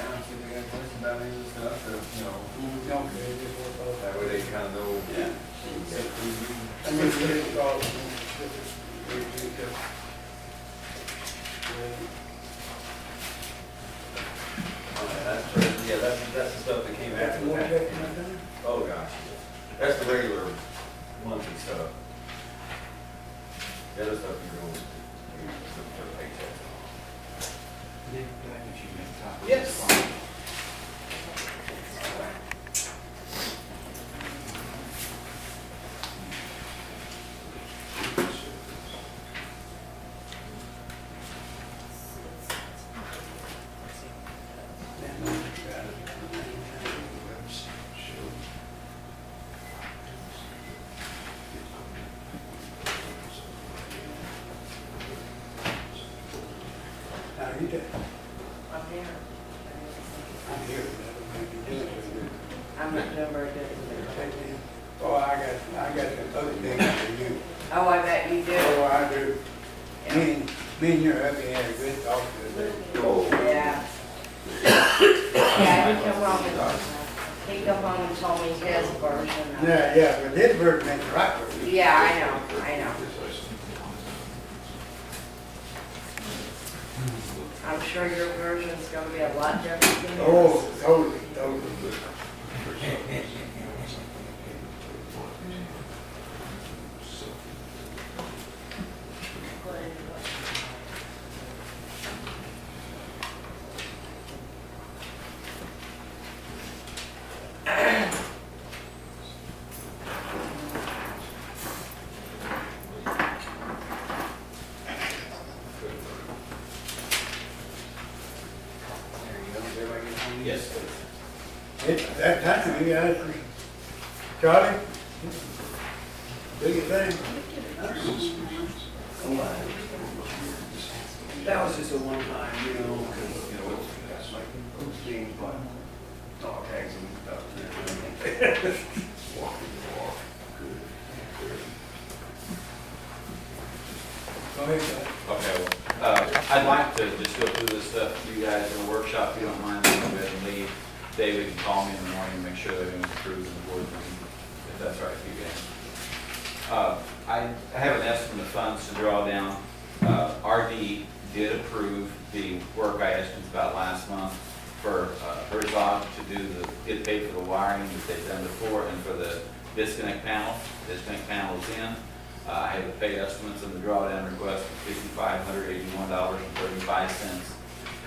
down, see if they got questions about any of the stuff, or, you know, Okay, just work off. that way they kind of know. Yeah. I mean, we didn't call it. Yeah, that's the stuff that came That's after more that. checking I've done? Oh, gosh. That's the regular monthly stuff. The other stuff you go, you look for the paychecks. Yes. Now, you did, I'm here. I'm here, that would make you do it. I'm not doing very good. Oh, I got some other things for you. Oh, I bet you do. Oh, I do. Me and your hubby had a good talk today. Oh. Yeah. Yeah, he come home and told me his version of it. Yeah, but this version ain't the right version. Yeah, I know. I'm sure your version's gonna be a lot different than yours. Oh, totally. Yes. It's that time, you guys, Charlie, do your thing. That was just a one-time, you know, because, it's like, things like dog tags and stuff. Go ahead, Charlie. Okay, well, I'd like to just go through this stuff with you guys in a workshop, if you don't mind, I'm going to leave. David can call me in the morning and make sure everything's approved in the board meeting, if that's right with you guys. I have an estimate of funds to draw down. RD did approve the work I asked him about last month for Herzog to do get paid for the wiring that they've done before and for the disconnect panel. Disconnect panel is in. I have the pay estimates and the drawdown request for $5,581.35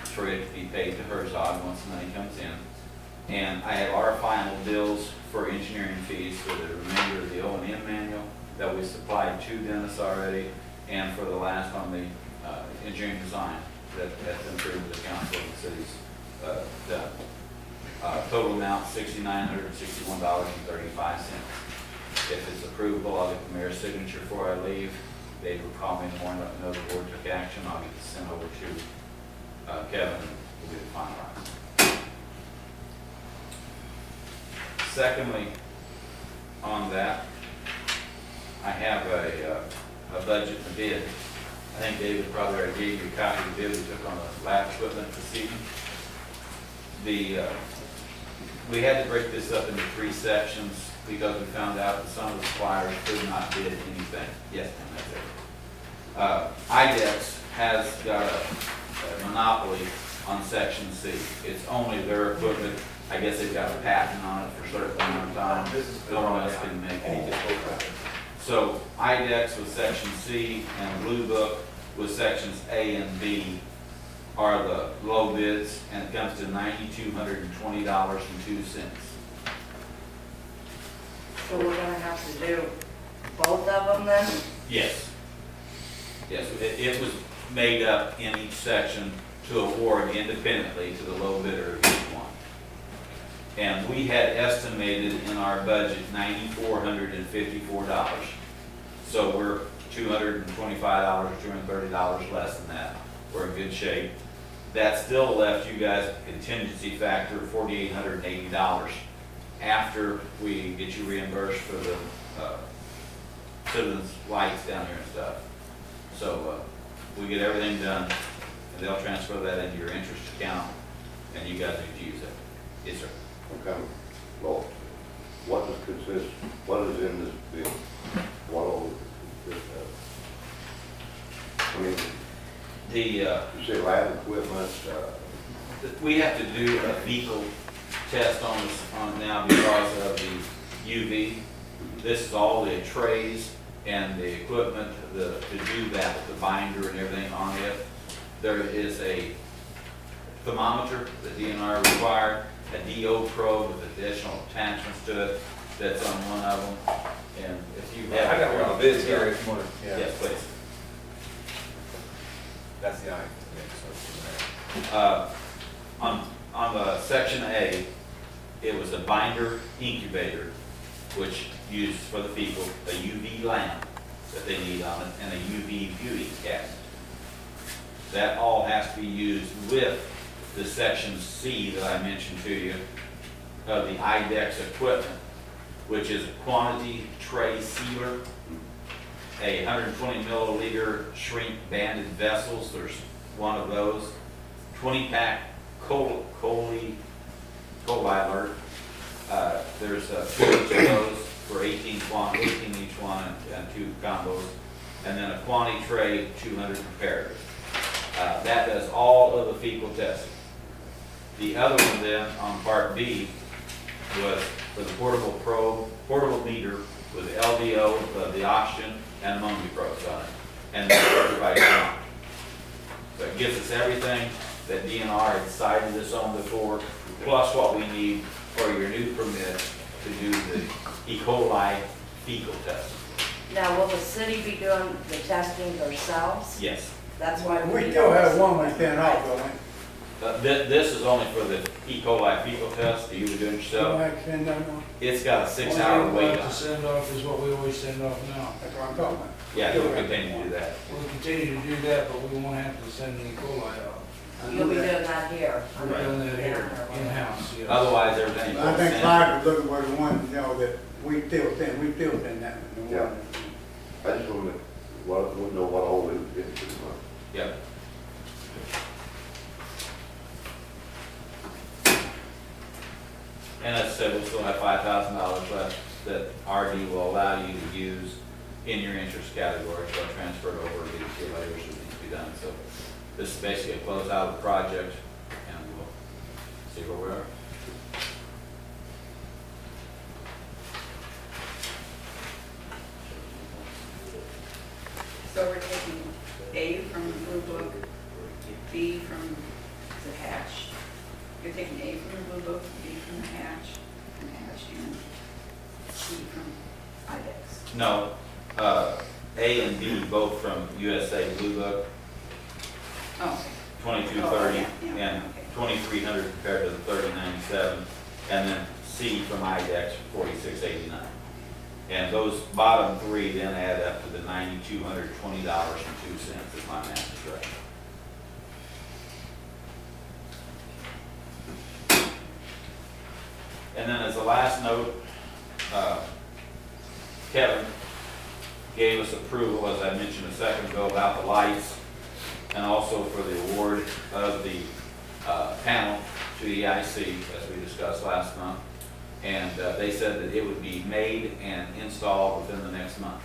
for it to be paid to Herzog once the money comes in. And I have our final bills for engineering fees for the remainder of the O&M manual that we supplied to Dennis already, and for the last on the engineering design that has been approved with the council of the city's done. Total amount $6,961.35. If it's approvable, I'll get the mayor's signature before I leave. Dave will call me in the morning, let me know the board took action. I'll get this sent over to Kevin, and we'll get it finalized. Secondly, on that, I have a budget and a bid. I think David probably already gave you a copy of the bid we took on the lab equipment this evening. We had to break this up into 3 sections because we found out that some of the suppliers could not bid anything. Yes, ma'am, that's it. IDEX has got a monopoly on section C. It's only their equipment. I guess they've got a patent on it for a certain amount of time. No one else can make any difference. So IDEX with section C and Blue Book with sections A and B are the low bids, and it comes to $9,220.02. So we're gonna have to do both of them then? Yes. Yes, it was made up in each section to award independently to the low bidder of each one. And we had estimated in our budget $9,454. So we're $225, $230 less than that. We're in good shape. That still left you guys a contingency factor of $4,880 after we get you reimbursed for the citizens' lights down here and stuff. So we get everything done, and they'll transfer that into your interest account, and you guys need to use it. Yes, sir. Okay, well, what does consist, what is in this bill? What all this, I mean, The, you say lab equipment, we have to do a vehicle test on this, on now because of the UV. This is all the trays and the equipment to do that, with the binder and everything on it. There is a thermometer that DNR required, a DO probe with additional attachments to it that's on one of them. And if you have. I got one of the bids here if you want to. Yes, please. That's the eye. On the section A, it was a binder incubator, which used for the people, a UV lamp that they need on it, and a UV viewing cabinet. That all has to be used with the section C that I mentioned to you of the IDEX equipment, which is a quantity tray sealer, a 120 milliliter shrink banded vessels, there's one of those, 20 pack coli alert, there's 2 each of those for 18 each one and 2 combos, and then a quantity tray, 200 preparators. That does all of the fecal testing. The other one then on part B was for the portable probe, portable meter with LDO, the oxygen, and ammonia probes on it, and everybody's on. So it gives us everything that DNR had cited this on before, plus what we need for your new permit to do the E. coli fecal testing. Now, will the city be doing the testing themselves? Yes. That's why We still have one we sent off, don't we? This is only for the E. coli fecal test. Are you doing it Don't yourself? have to send that one. It's got a 6-hour wait What on to it. send off is what we always send off now. That's what I'm talking about. Yeah, we'll continue to do that. We'll continue to do that, but we won't have to send the E. coli out. I You'll know be that. doing that here. We're doing that here, in-house, yes. Otherwise, everything. I think Clyde was looking for the one, you know, that we still send that one. the Yeah. one. I just want to know what all is in this month. Yep. And as I said, we still have $5,000 left that RD will allow you to use in your interest category, so I'll transfer it over to the later should need to be done. So this is basically a close out of the project, and we'll see where we are. So we're taking A from the blue book, B from the hatch. You're taking A from the blue book, B from the hatch, and C from IDEX. No, A and B both from USA Blue Book, Oh, 2230 Oh, yeah, and okay. 2300 compared to the 3097, and then C from IDEX 4689. And those bottom three then add up to the $9,220.02 if my math is right. And then as a last note, Kevin gave us approval, as I mentioned a second ago, about the lights, and also for the award of the panel to the EIC, as we discussed last month. And they said that it would be made and installed within the next month.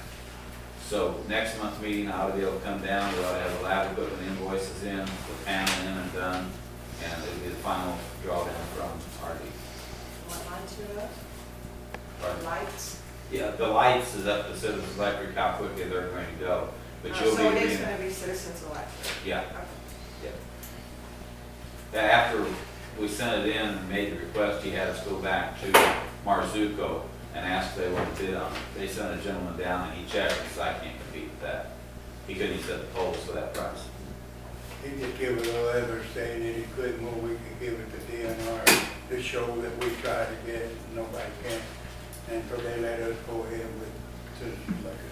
So next month's meeting, I ought to be able to come down, we ought to have the lab equipment invoices in, the panel in and done, and it'll be the final drawdown from RD. What line to it? Pardon? Lights? Yeah, the lights is up to Citizens Electric, how quickly they're going to go, but you'll be. So it is reading- gonna be Citizens Electric? Yeah. Okay. Yeah, after we sent it in and made the request, he had us go back to Marzuko and ask if they wanted to bid on it. They sent a gentleman down and he checked and said, I can't compete with that. He couldn't even set the poles for that price. He just give us a letter saying that he couldn't, or we could give it to DNR to show that we tried to get it, and nobody can. And so they let us go ahead with Citizens Electric.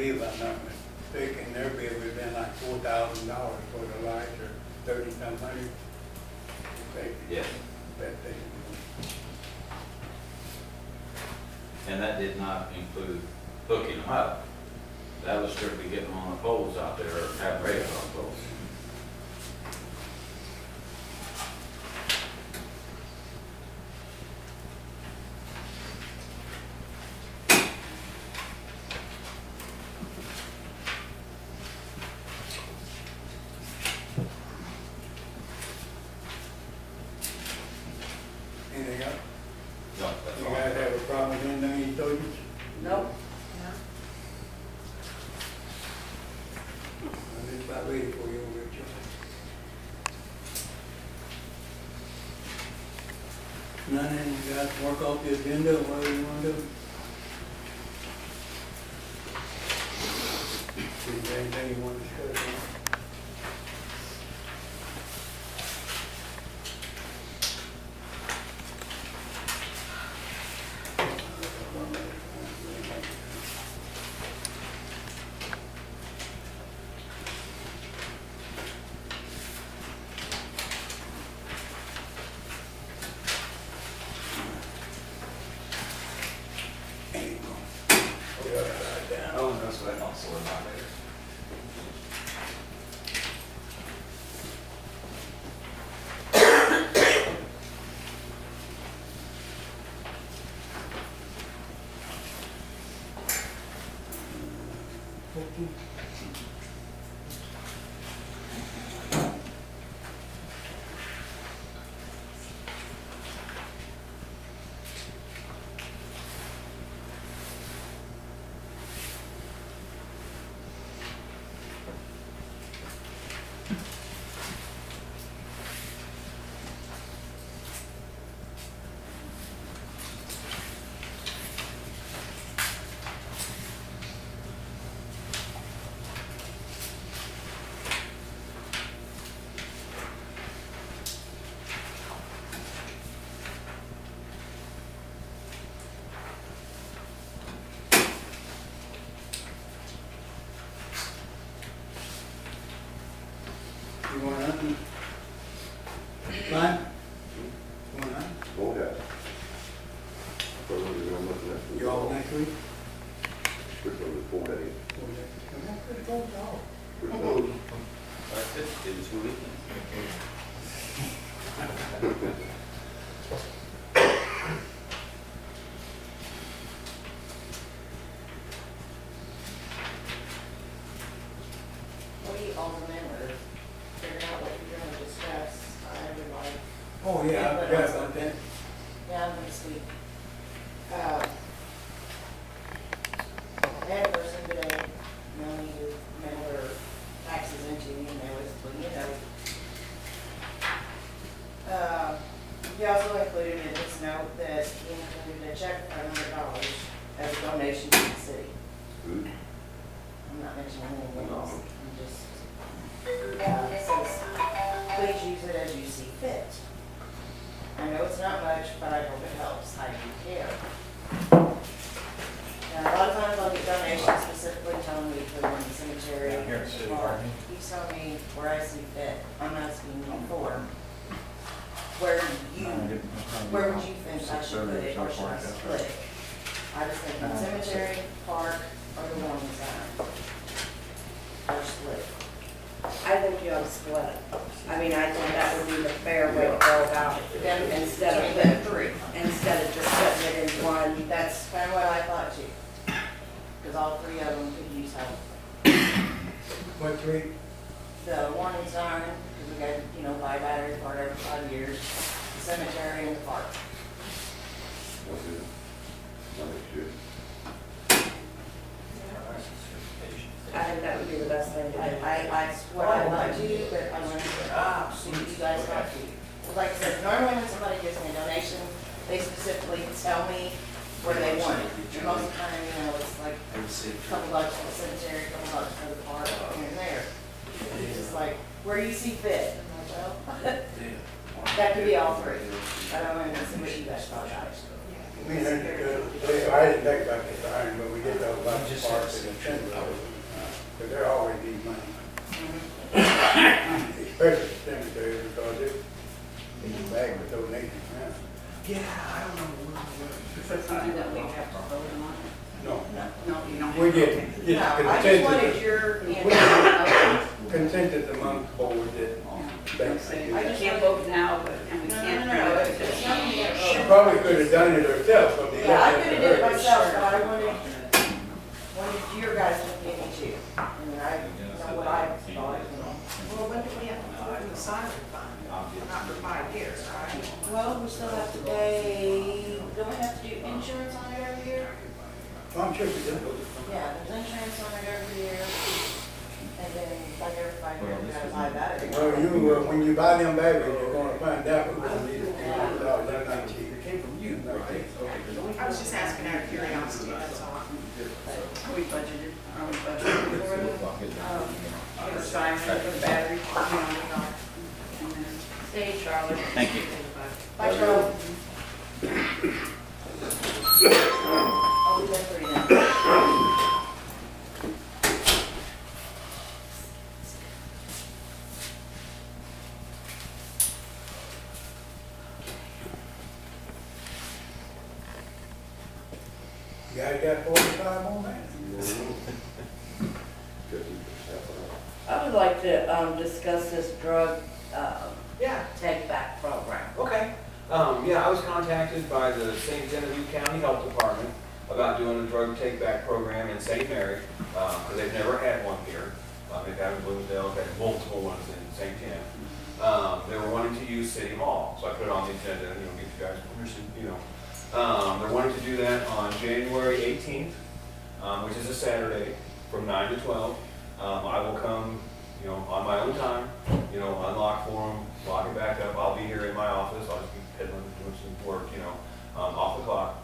believe I'm not mistaken, their bid would have been like $4,000 for the lights, or 30-some hundred. Yes. That they, And that did not include hooking them up. That was strictly getting them on the poles out there, or having radios on poles. anything else? No, that's You all. guys have a problem with anything he told you? Nope. I'm just about ready for you, Richard. Nothing, you guys work off the agenda, what do you want to do? Is there anything you want to discuss on? Oh, that's what I also about later. You want nothing? Mine? You want nothing? Go ahead. So we're gonna look next week. You all next week? Which one is 4 days? Okay. Which one? That's it, it was 2 weekends. What do you aldermen or figure out what you're gonna discuss? I would like, Oh, yeah, I forgot about that. yeah, next week. I had a person today, mail me to mail their taxes into me, and they was, well, you know. He also included in his note that he included a check for $100 as a donation to the city. Good. I'm not mentioning anything else, I'm just, it says, please use it as you see fit. I know it's not much, but I hope it helps, I do care. And a lot of times I'll get donations specifically telling me to put them in the cemetery. Down here at City or Park. You tell me where I see fit, I'm asking you for, where would you think I should put it, or should I split it? I was thinking cemetery, park, or the warning sign. Or split. I think you ought to split it. I mean, I think that would be the fair way to go about it. Then Instead of between the three. Instead of just putting it in one. That's kind of what I thought too. Because all three of them could use help. What three? The warning sign, because we got, you know, buy battery part every 5 years, the cemetery and the park. What's it? Next year. I think that would be the best thing to do. That's what I want to do, but I want to, see what you guys want to do. Like I said, normally when somebody gives me a donation, they specifically tell me where they want it. And most of the time, you know, it's like a couple bucks for the cemetery, a couple bucks for the park, here and there. It's just like, where you see fit. I'm like, well, That could be all three. I don't want to see what you guys thought about it. I mean, I didn't think about the siren, but we did talk about the parks and the cemetery. Because there always needs money. Especially the cemetery, because it's back with donations now. Yeah, I don't know. Is that something that we have to vote on? No, No, you don't. we get No, I just wanted your input. consensus among the board that I can't vote now, but, and we can't. No, it's something you she gotta vote. probably could have done it herself, but they Yeah, I left could it have to did it her. myself, but I wanted your guys' opinion too. And I know what I thought, you know. Well, when do we have to put in the siren fund? Not for 5 years, right? Well, we still have to pay, don't we have to do insurance on it every year? I'm sure she did. Yeah, there's insurance on it every year. And then like every 5 years, we gotta buy batteries. Well, when you buy them batteries, you're gonna find out who's gonna need it. They're not cheap. It came from you, right? I was just asking out of curiosity, that's all. Are we budgeted for the siren, for the battery? And then Stay, Charlotte. Thank you. Bye, Charlotte. I'll leave that for you now. You guys got 45 on that? 50%. I would like to, discuss this drug, Yeah, take-back program. okay. Yeah, I was contacted by the St. Genevieve County Health Department about doing a drug take-back program in St. Mary, because they've never had one here. They've had in Bloomsdale, they've had multiple ones in St. Tim. They were wanting to use City Hall, so I put it on the agenda, you know, get you guys permission, you know. They're wanting to do that on January 18th, which is a Saturday, from 9 to 12. I will come, you know, on my own time, you know, unlock for them, lock it back up. I'll be here in my office. I'll just be peddling, doing some work, you know, off the clock,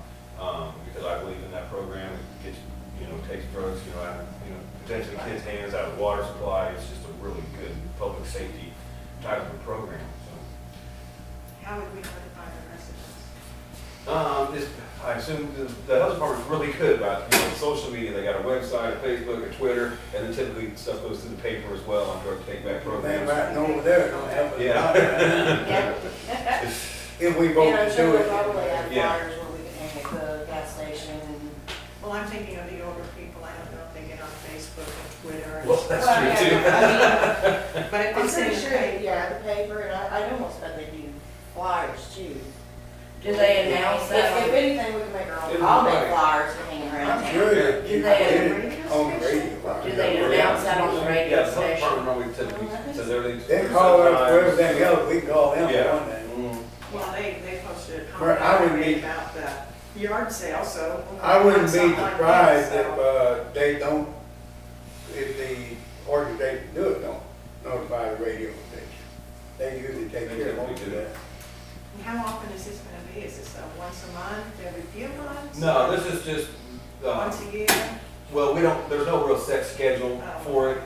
because I believe in that program. It gets, you know, takes drugs, you know, out of, you know, potentially kids' hands, out of water supply. It's just a really good public safety type of a program. So, How would we notify the residents? I assume the health department's really good about, you know, social media. They got a website, a Facebook, a Twitter, and then typically stuff goes to the paper as well on drug take-back Man, programs. right over there, don't have it. Yeah. If we vote And I'm to sure do we'll probably it. have Yeah. flyers where we can hang at the gas station and. Well, I'm thinking of the older people, I don't know if they get on Facebook and Twitter. and- Well, that's Well, true too. yeah, But if I'm it's pretty in sure, the paper. yeah, the paper, and I almost bet they do flyers too. Do they announce that If on, anything, we can make our It'll own, I'll be make right. flyers to hang around I'm town. sure that you Do can they- get it on the radio. do they announce that on the Yeah, radio the health station? department normally typically says everything. They call us for everything else, we can call them Yeah. on that. Well, they posted a Where I comment would be- about the yard sale, so. I wouldn't be something like surprised that, so- if, they don't, if the organization do it, don't notify the radio station. They usually take They care of typically most of do. that. And how often is this gonna be? Is this once a month, every few months? No, this is just, Once a year? well, we don't, there's no real set schedule for it.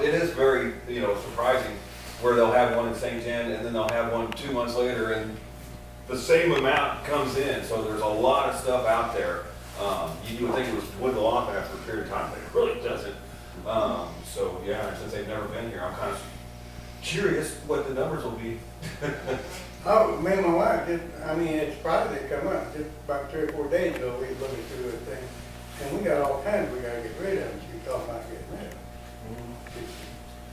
It is very, you know, surprising where they'll have one in St. John and then they'll have one 2 months later and the same amount comes in. So there's a lot of stuff out there. You would think it was dwindle off after a period of time, but it really doesn't. So yeah, since they've never been here, I'm kind of curious what the numbers will be. Oh, me and my wife, it's Friday they come up, just about 3 or 4 days ago, we was looking through the thing. And we got all kinds we gotta get rid of, and she was talking about getting rid of them.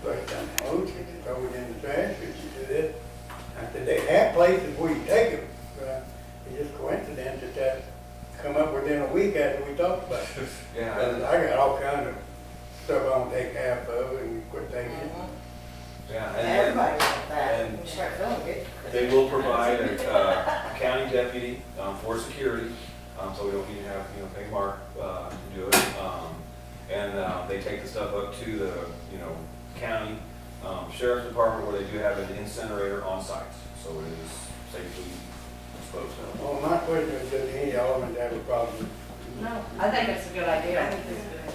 Like down the road, she just throw it in the trash, and she did it. I said, they have places where you take them, but it's just coincidence that come up within a week after we talked about it. Yeah. And I got all kinds of stuff I don't take half of, and quit taking it. Yeah. Everybody like that, and- you start feeling good. They will provide a county deputy for security, so we don't need to have, you know, pay Mark to do it. And they take the stuff up to the, you know, county sheriff's department where they do have an incinerator on site, so it is safely disposed of. Well, my question is, does any alderman have a problem? No, I think it's a good idea. I think it's a good idea.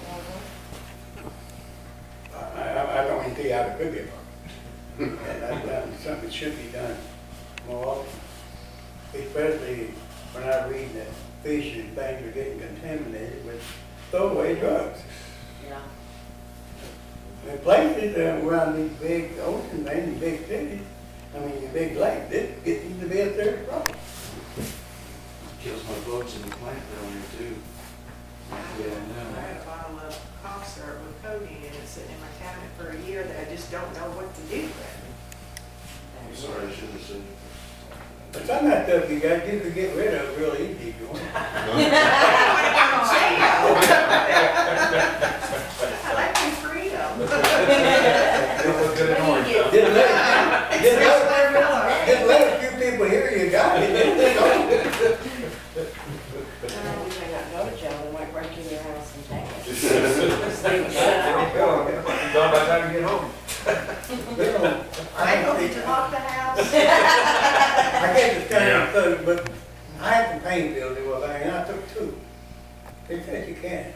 I don't even see how it could be a problem. And that's something that should be done. Well, especially when I read that fish and things are getting contaminated with throwaway drugs. Yeah. In places around these big ocean things, big cities, I mean, the big lakes, this gets to be a serious problem. Kills my bugs in the plant down there too. I had a bottle of cough syrup with codeine in it sitting in my cabinet for a year that I just don't know what to do with. I'm sorry, I should have said. But some of that stuff you could get rid of real easy if you want. I like my freedom. Just let a few people hear you got it. We may not go to jail, they might break in your house and take it. Done by the time you get home. I don't need to lock the house. I guess it's kind of food, but I had some pain pills the other day, and I took 2. They said you can.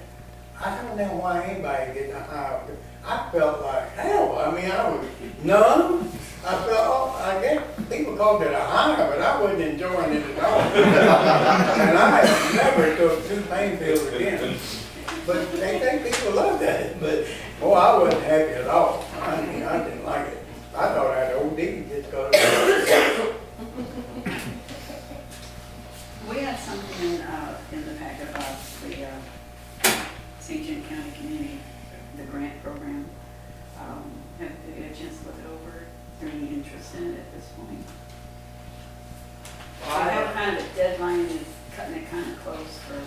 I don't know why anybody getting a high. I felt like hell. I mean, I was numb. I felt, I guess people called it a high, but I wasn't enjoying it at all. And I had never took 2 pain pills again. But they think people love that. But, boy, I wasn't happy at all. I mean, I didn't like it. I thought I had OD just because. We had something in the packet about the St. John County Community, the grant program. Have you had a chance to look it over? Is there any interest in it at this point? Well, I I have kind of a deadline, is cutting it kind of close for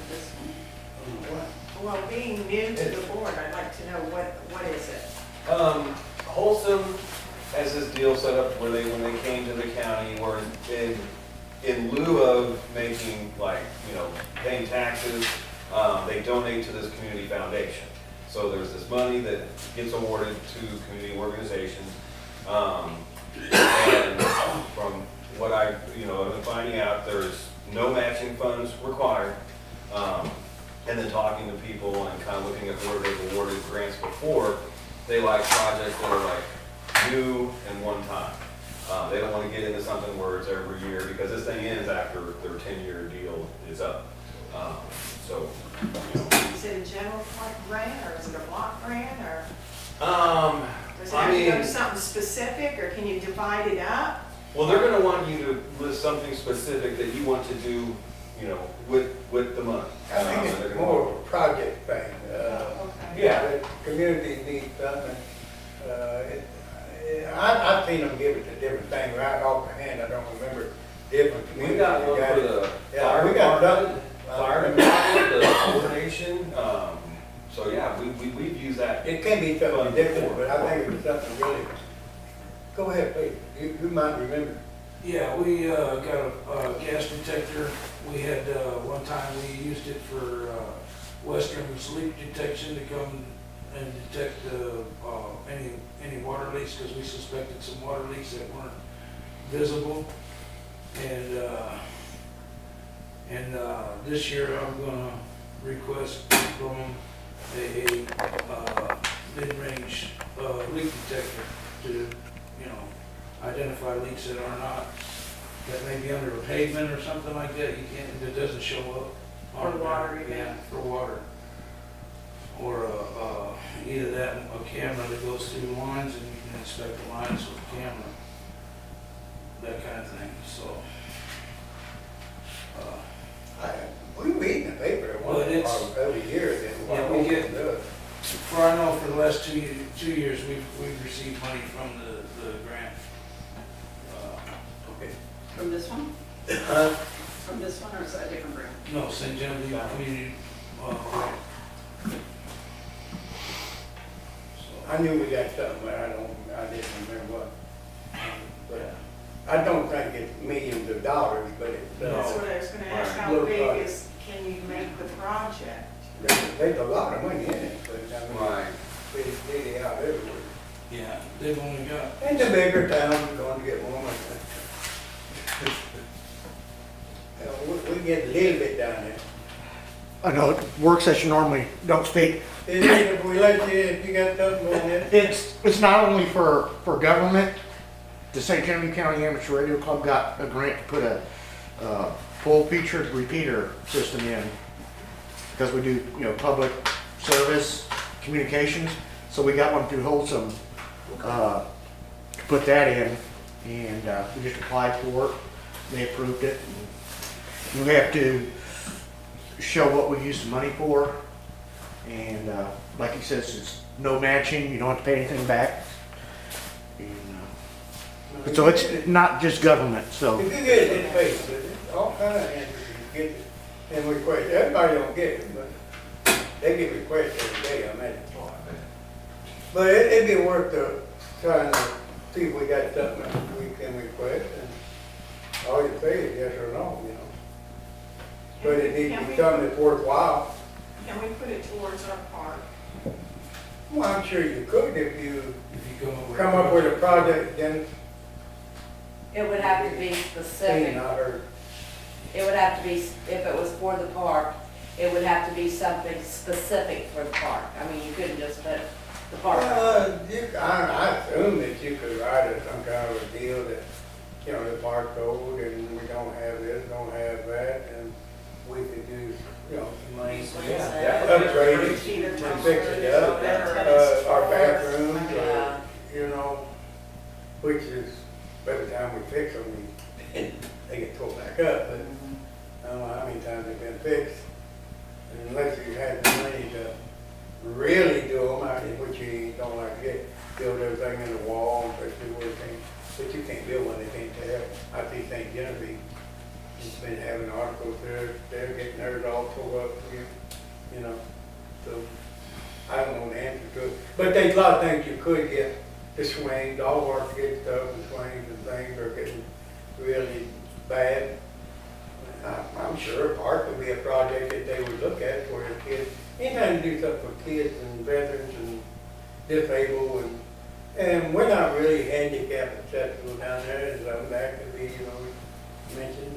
this one. Well, being new to the board, I'd like to know what is it? Wholesome has this deal set up where when they came to the county, where in lieu of making paying taxes, they donate to this community foundation. So there's this money that gets awarded to community organizations. And from what I've been finding out, there's no matching funds required. And then talking to people and kind of looking at where they've awarded grants before, they like projects that are like new and one time. They don't want to get into something where it's every year, because this thing ends after their 10-year deal is up. Is it a general grant, or is it a block grant, or does it I have to go mean, to something specific, or can you divide it up? well, they're going to want you to list something specific that you want to do, with the money. I think it's more of a project thing. Okay. Yeah. The community needs something. I've seen them give it to different things, right off the hand, I don't remember different communities. We got one for the Yeah, fire we got department, something. fire department, the coordination. So yeah, we've used that. It can be something different, but I think it's something really, go ahead, please, you might remember. Yeah, we got a gas detector. We had, one time we used it for Western's leak detection to come and detect any water leaks, because we suspected some water leaks that weren't visible. And this year I'm gonna request from them a mid-range leak detector to, identify leaks that are not, that may be under a pavement or something like that. You can't, that doesn't show up. on For the water, ground. you mean? Yeah, for water. Or either that, a camera that goes through lines and you can inspect the lines with the camera. That kind of thing, so. We read in the paper at Well, one it's- part every year that. Yeah, we get- For I know for the last 2 years, we've received money from the grant. Okay. From this one? From this one, or is that a different grant? No, St. Genevieve Community, grant. So, I knew we got something, but I didn't remember what. But I don't think it's millions of dollars, but it's, That's what I was gonna ask, how Little big project. can you make the project? there's a lot of money in it, but I mean, Right. it's really out everywhere. yeah, they've only got, And the bigger towns are going to get more money. We get a little bit down there. I know it work session normally don't speak. If we let you, if you got something going in. It's not only for government, the St. Genevieve County Amateur Radio Club got a grant to put a full featured repeater system in, because we do, public service communications. So we got one through Wholesome, to put that in, and we just applied for it. They approved it. And we have to show what we used the money for, and like he says, it's no matching, you don't have to pay anything back. And, so it's not just government, so. If you get it in face, all kind of answers you get it, and request, everybody don't get it, but they get requests every day, I imagine. But it'd be worth trying to see if we got something that we can request, and all you say is yes or no, But it needs to be something that's worthwhile. Can we put it towards our park? Well, I'm sure you could if you If you come up with a project, then It would have to be specific. not heard. It would have to be, if it was for the park, it would have to be something specific for the park. I mean, you couldn't just put the park. I assume that you could write some kind of a deal that, the park code, and we don't have this, don't have that, and we could do, some money. Upgrade it and fix it up, our bathrooms, which is, by the time we fix them, they get tore back up, but I don't know how many times they've been fixed. And unless you had the money to really do them, which you don't like to get, build everything in the wall, especially where you can't, but you can't build one they can't tear. I see St. Genevieve, it's been having articles there, they're getting theirs all tore up, so I don't know the answer to it. But there's a lot of things you could get, the swings, all of our kids' stuff, the swings and things are getting really bad. I'm sure a park would be a project that they would look at for the kids. Anytime you do something for kids and veterans and disabled, and we're not really handicap accessible down there, and something that could be, mentioned.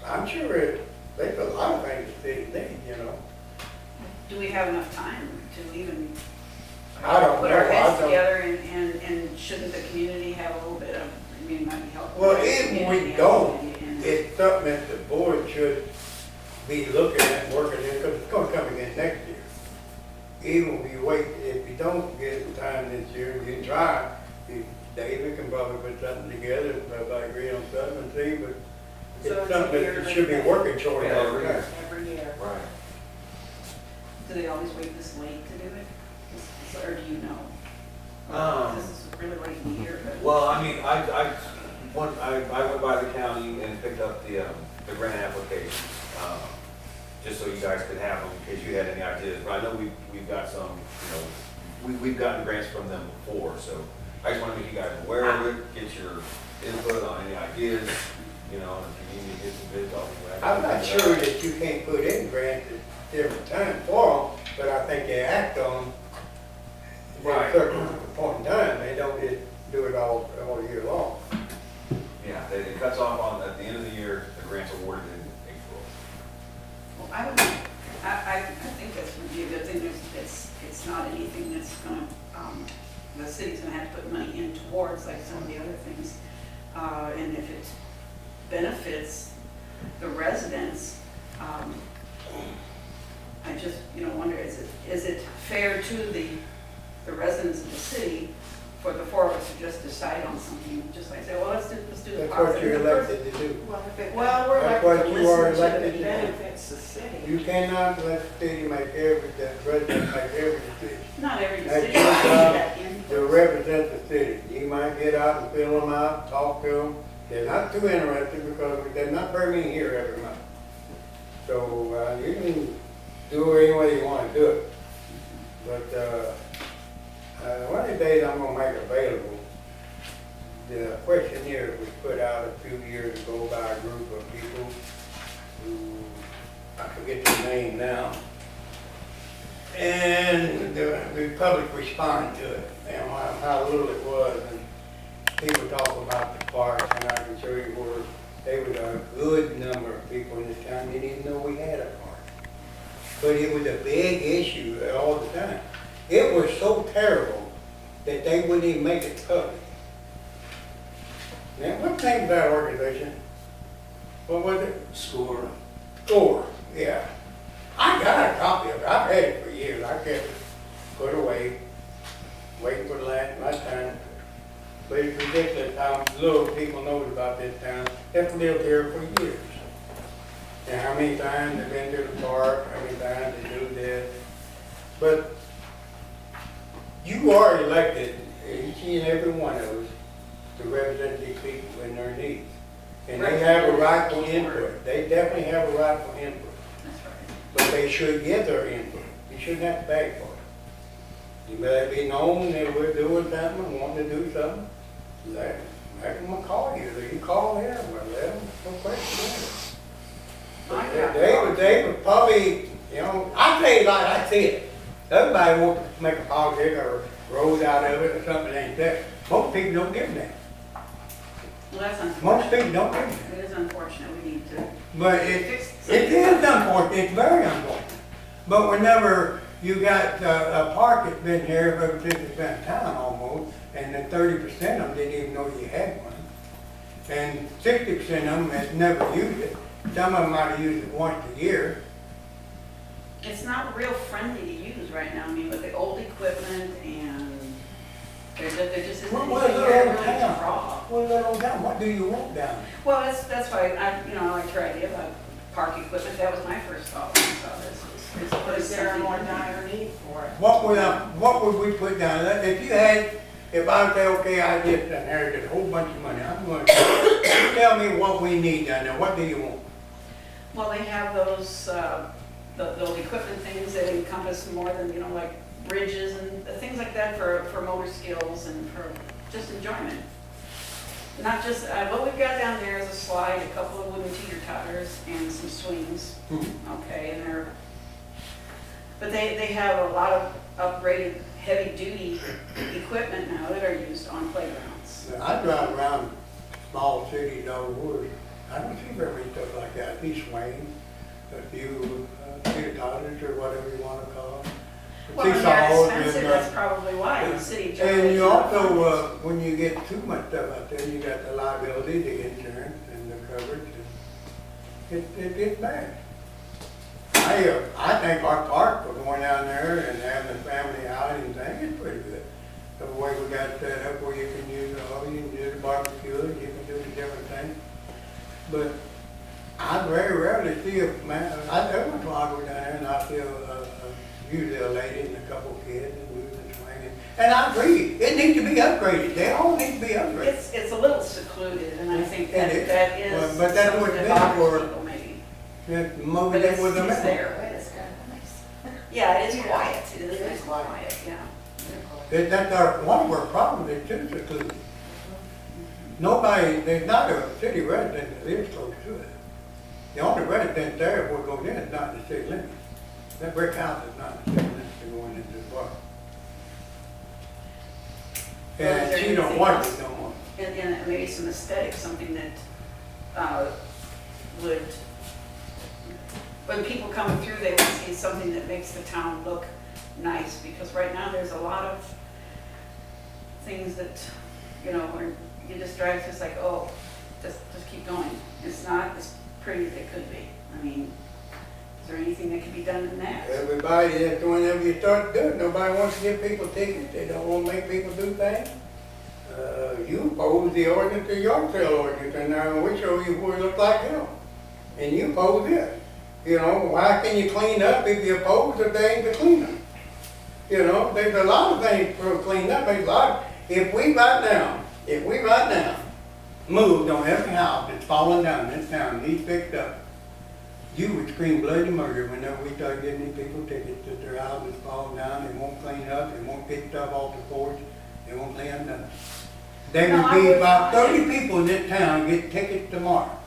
I'm sure there's a lot of things the city needs, Do we have enough time to even I don't put know. our I heads don't- together and shouldn't the community have a little bit of, it might be helpful. Well, for the even community we don't, and- it's something that the board should be looking at, working in, because it's gonna come again next year. Even if you wait, if you don't get it in time this year, you can try. David can probably put something together, if I agree on something and see, but So it's it's a something yearly that should be thing. working toward Yeah, every every year. year. Every year. Right. Do they always wait this late to do it? Or do you know? This is really late in the year, but. Well, I mean, I went by the county and picked up the grant applications, just so you guys could have them in case you had any ideas. But I know we've got some, we've gotten grants from them before, so I just want to make you guys aware of it, get your input on any ideas, and if you need to get some bids off of that. I'm not sure that you can't put in grants at different times for them, but I think they act on at a Right. certain point in time. They don't just do it all year long. Yeah, it cuts off at the end of the year, the grant's awarded in April. Well, I think that's would be a good thing. It's not anything that's gonna, the city's gonna have to put money in towards like some of the other things. And if it benefits the residents, I just, wonder, is it fair to the residents of the city for the four of us to just decide on something, just like say, well, let's do the That's park. what you're elected to do. Well, we're That's elected what to you are listen to elected the to do. benefits the city. You cannot let the city make the resident make every decision. Not every That's decision. your that job input. to represent the city. You might get out and fill them out, talk to them. They're not too interested because they're not very many here every month. So, you can do it any way you want to do it. But, one of the days I'm gonna make available the questionnaire was put out a few years ago by a group of people who, I forget their name now. And the public responded to it, and how little it was, and people talk about the park, and I can show you where there was a good number of people in this town didn't even know we had a park. But it was a big issue all the time. It was so terrible that they wouldn't even make it public. Now, what's the name of that organization? What was it? Score. Score, yeah. I got a copy of it, I've had it for years, I kept it put away, waiting for the last time. But it's ridiculous how little people knows about this town, they've lived here for years. And how many times they've been to the park, how many times they do this. But you are elected, each and every one of us, to represent these people in their needs. And they have a rightful input, they definitely have a rightful input. That's right. But they should give their input. You shouldn't have to beg for it. You better be known that we're doing something and wanting to do something. Let them call you. You call them, well, let them, no question. They would probably, you know, I tell you like I see it. Everybody wants to make a politics or rose out of it or something like that. Most people don't give them that. Well, that's unfortunate. Most people don't give them that. It is unfortunate, we need to. But it is unfortunate, it's very unfortunate. But whenever you got a park that's been here ever since it's been a town almost, and then 30% of them didn't even know you had one. And 60% of them has never used it. Some of them might have used it once a year. It's not real friendly to use right now, I mean, with the old equipment and there just isn't What anything is there it really on to town? draw. What is that on town? What do you want down there? Well, that's why I like your idea about park equipment, that was my first thought when I saw this. is put Is there a something more in there. dire need for it? What would we put down? If I say, okay, I just inherited a whole bunch of money, I'm going to, tell me what we need down there. What do you want? Well, they have those, those equipment things that encompass more than, you know, like bridges and things like that for motor skills and for just enjoyment. Not just, what we've got down there is a slide, a couple of wooden teeter-totters, and some swings. Okay, and but they have a lot of upgraded heavy-duty equipment now that are used on playgrounds. I drive around small cities all over. I don't see very many stuff like that. These swings, a few teeter-totters or whatever you want to call them. Well, when they're expensive, that's probably why the city generates. And you enough also, funds. when you get too much stuff out there, you got the liability, the insurance, and the coverage. It gets bad. I think our park for going down there and having a family outing thing is pretty good. The way we got set up where you can use you can do the barbecue, you can do the different things. But I very rarely see a man, every once in a while I go down there and I see usually a lady and a couple of kids and we were swinging. And I agree, it needs to be upgraded. They all need to be upgraded. It's a little secluded, and I think It is. that is Well, but that's what something it's that meant for. bothers people maybe. Moving But it it's with the man. there. It's kind of nice. Yeah, it is quiet. It It is is nice and quiet. quiet, yeah. One of our problems is too secluded. Nobody, there's not a city resident that lives close to it. The only resident there who goes in is not the city limits. That brick house is not the city limits to going into the park. Well, is And there she don't anything want else? it no more. And maybe some aesthetics, something that would, when people come through, they would see something that makes the town look nice, because right now there's a lot of things that, you know, where you just drive, it's like, oh, just keep going. It's not as pretty as it could be. I mean, is there anything that could be done in that? Everybody, whenever you start to do it, nobody wants to give people tickets, they don't want to make people do things. You oppose the ordinance, the yard sale ordinance, and we show you where it looks like hell. And you oppose it. You know, why can you clean up if you oppose if they ain't to clean up? You know, there's a lot of things for clean up. There's a lot. If we right now moved on every house that's falling down in this town, needs fixed up, you would scream bloody murder whenever we start giving these people tickets that their house is falling down, they won't clean up, they won't get stuff off the porch, they won't clean up nothing. There No, would I be would about not. 30 people in this town get tickets tomorrow.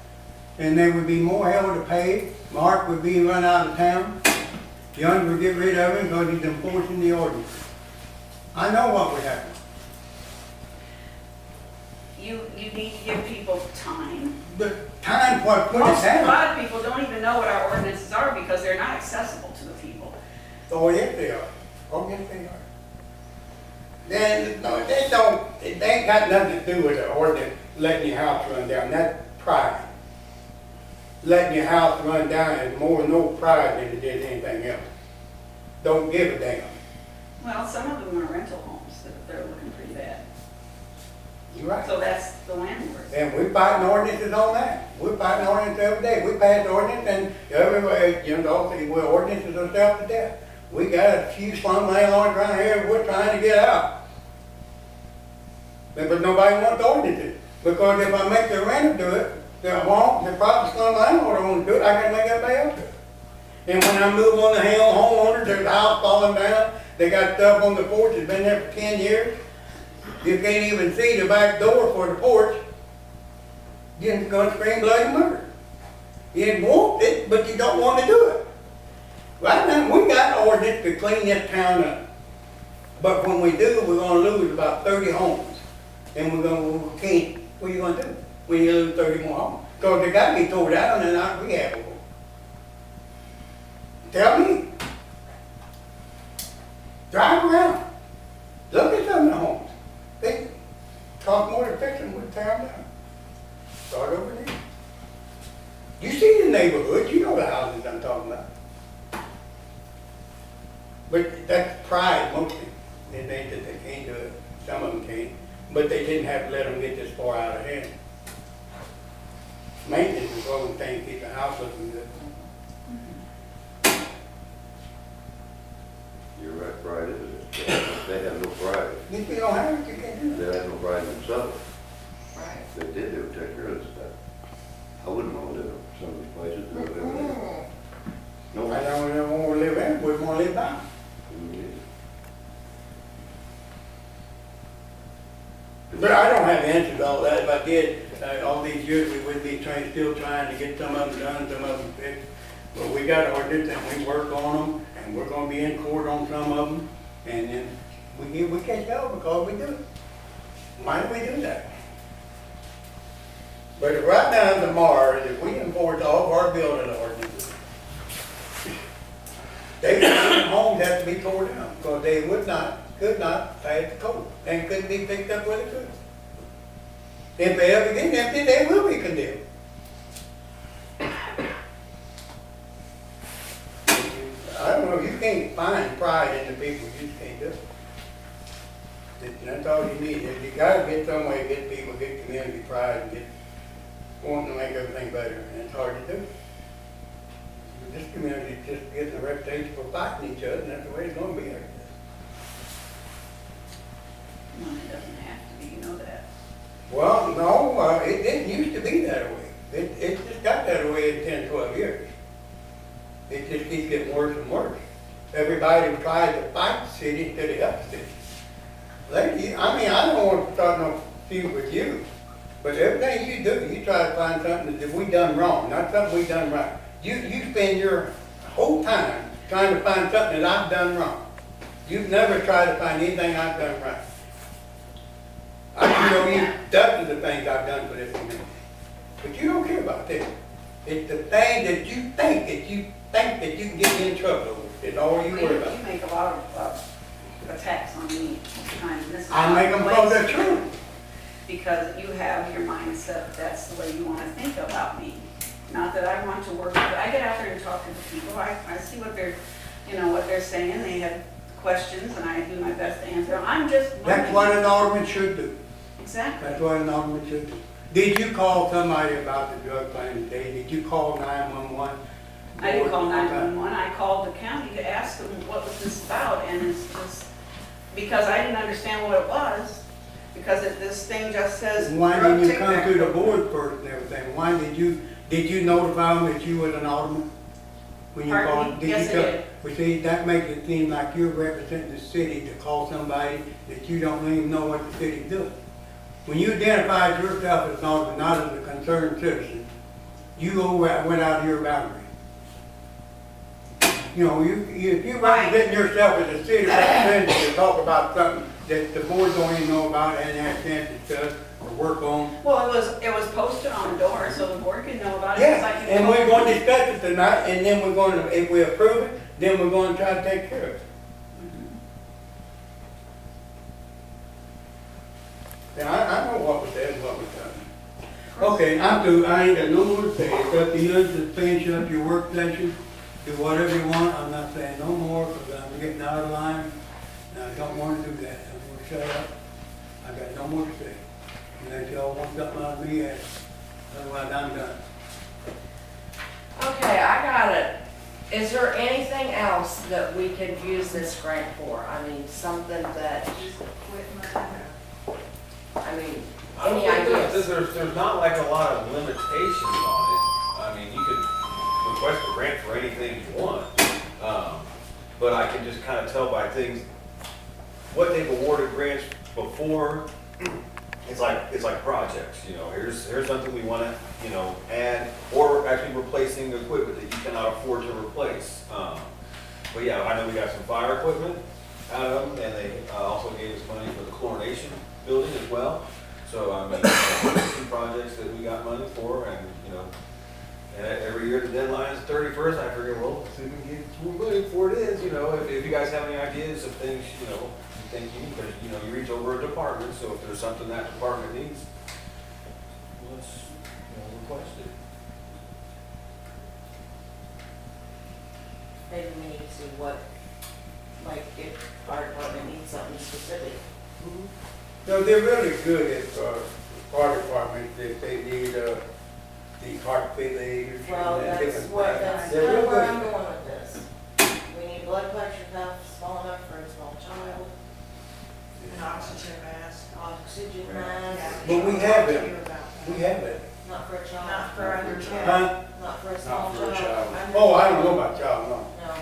And there would be more hell to pay. Mark would be run out of town. Young would get rid of him because he's enforcing the ordinance. I know what would happen. You need to give people time. The time for put it A down. lot of people don't even know what our ordinances are because they're not accessible to the people. Oh, yes, they are. Oh, yes, they are. then, no, it ain't got nothing to do with the ordinance letting your house run down, that's pride. Letting your house run down is more no pride than it is anything else. Don't give a damn. Well, some of them are rental homes that they're looking pretty bad. You're right. So that's the landlord. And we fighting ordinances on that. We're fighting ordinances every day. We pass ordinance and everywhere, you know, well, ordinances are self to death. We got a few slum landlords around here we're trying to get out. But nobody wants ordinances. Because if I make the renter do it, the proper slum landlord won't do it, I can make everybody else do it. And when I move on the homeowners, there's a house falling down, they got stuff on the porch, it's been there for 10 years. You can't even see the back door for the porch. You're gonna scream bloody murder. You want it, but you don't want to do it. Right now, we got an ordinance to clean this town up. But when we do, we're gonna lose about 30 homes. And we can't, what are you gonna do when you lose 30 more homes? Because they gotta be tore down and not rehabable. Tell me. Drive around. Look at some of the homes. They cost more than fixing with town down. Start over there. You see the neighborhood, you know the houses I'm talking about. But that's pride mostly. They think that they can't do it. Some of them can't. But they didn't have to let them get this far out of hand. Maintenance is the only thing to keep the house looking good. You're right, pride is it? They have no pride. If you don't have it, you can't do it. They have no pride in themselves. Right. If they did, they would take care of this stuff. I wouldn't want to live in some of these places. They would live there. No. I don't want to live in, we want to live down. But I don't have the answer to all that. If I did, all these years, we would be still trying to get some of them done, some of them fixed. But we got ordinance and we work on them, and we're gonna be in court on some of them, and then we can't go because we do it. Why do we do that? But if right now in tomorrow, if we enforce all of our building ordinances, homes have to be torn down, because they could not pass the code, and couldn't be picked up where they could. If they ever get empty, they will be condemned. I don't know, you can't find pride in the people, you just can't do it. That's all you need, you gotta get some way to get people, get community pride, and get, wanting to make everything better, and it's hard to do. This community is just getting a reputation for fighting each other, and that's the way it's gonna be like this. Well, it doesn't have to be, you know that. Well, no, it didn't used to be that way. It just got that way in 10, 12 years. It just keeps getting worse and worse. Everybody tries to fight the city instead of help the city. Lady, I mean, I don't want to start no feud with you, but everything you do, you try to find something that we done wrong, not something we done right. You spend your whole time trying to find something that I've done wrong. You've never tried to find anything I've done right. I can show you dozens of things I've done for this community. But you don't care about this. It's the thing that you think that you can get me in trouble over. It's all you worry about. You make a lot of attacks on me sometimes. And this is I make them because they're true. Because you have your mindset, that's the way you want to think about me. Not that I want to work, but I get out there and talk to the people. I see what they're, what they're saying. They have questions and I do my best to answer them. I'm just learning. That's what an alderman should do. Exactly. That's what an alderman should do. Did you call somebody about the drug claim today? Did you call 911? I didn't call 911. I called the county to ask them what was this about, and it's just because I didn't understand what it was. Because this thing just says. Why didn't you come to the board first and everything? Why did you notify them that you was an alderman? When you Pardon called? me? Yes, I did. Well, see, that makes it seem like you're representing the city to call somebody that you don't even know what the city's doing. When you identified yourself as an alderman, not as a concerned citizen, you went out of your boundary. If you're representing yourself as a city representative to talk about something that the board don't even know about and have a chance to discuss or work on. Well, it was posted on the door, so the board can know about it. Yes, Like you and know. we're going to discuss it tonight, and then we're going to, if we approve it, then we're going to try to take care of it. Yeah, I know what was said and what was done. Okay, I'm through, I ain't got no more to say, it's up to you to finish up your work session, do whatever you want, I'm not saying no more, because I'm getting out of line, and I don't want to do that, I'm gonna shut up, I got no more to say. Unless y'all want something out of me, otherwise I'm done. Okay, I got it. Is there anything else that we can use this grant for? I mean, something that, I mean, I don't any think ideas? there's not like a lot of limitations on it. I mean, you could request a grant for anything you want. But I can just kind of tell by things, what they've awarded grants before, it's like projects, you know, here's something we want to, you know, add, or actually replacing equipment that you cannot afford to replace. But yeah, I know we got some fire equipment out of them, and they also gave us money for the chlorination building as well. So, I mean, two projects that we got money for, and, you know, and every year the deadline is 31st, I figure, well, see if we can get some more money before it is, you know, if you guys have any ideas of things, you know, you think you need, because, you know, you reach over a department, so if there's something that department needs, let's, you know, request it. Maybe we need to see what, like, if our department needs something specific. No, they're really good at, fire departments, if they need, the heart failure. Well, that's They're kind real of where good. I'm going with this. We need blood pressure cuffs, small enough for a small child, An oxygen mask. oxygen mask, But we have Talk to it. you about that. We have it. not for a child. Not for under 10. Huh? Not for a small for a child. child. Oh, I don't know about y'all, no. No,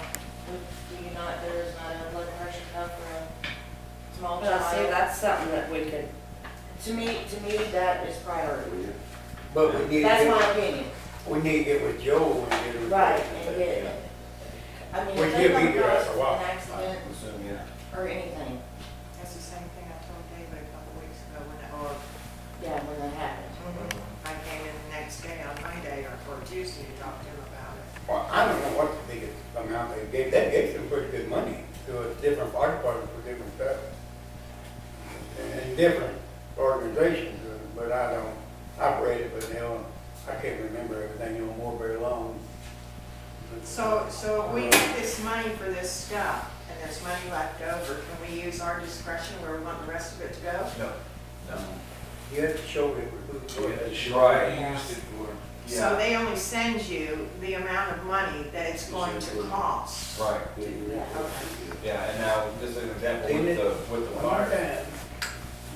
do you not, there is not a blood pressure cuff for a small Well, see, child? that's something that we could, To me, that is priority. But we need to That's my get, opinion. we need to get with Joe and get it. Right, and get it. I mean, Well, if they he'll come be here across after a while. an accident Assume, yeah. or anything, That's the same thing I told David a couple weeks ago when, or yeah, when that happens. I came in the next day on Monday or Tuesday to talk to him about it. Well, I don't know what the biggest amount they gave, they gave some pretty good money to a different fire departments for different stuff. And different organizations, but I don't operate it, but now, I can't remember everything no more very long. So if we get this money for this stuff and there's money left over, can we use our discretion where we want the rest of it to go? No, no. You have to show that we're good. Right. We used it for, So they only send you the amount of money that it's going to cost. Right. Yeah, okay. Yeah, and now, just an example Ain't with it? the One more fire. time,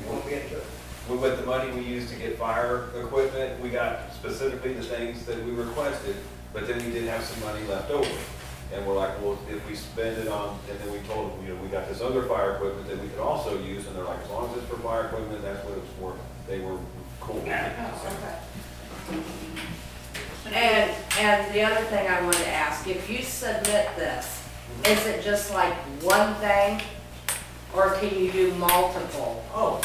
you won't get to it. With the money we used to get fire equipment, we got specifically the things that we requested, but then we did have some money left over. And we're like, well, if we spend it on, and then we told them, you know, we got this other fire equipment that we could also use, and they're like, as long as it's for fire equipment, that's what it's for. They were cool. Oh, okay. and the other thing I wanted to ask, if you submit this, is it just like one thing? Or can you do multiple? Oh,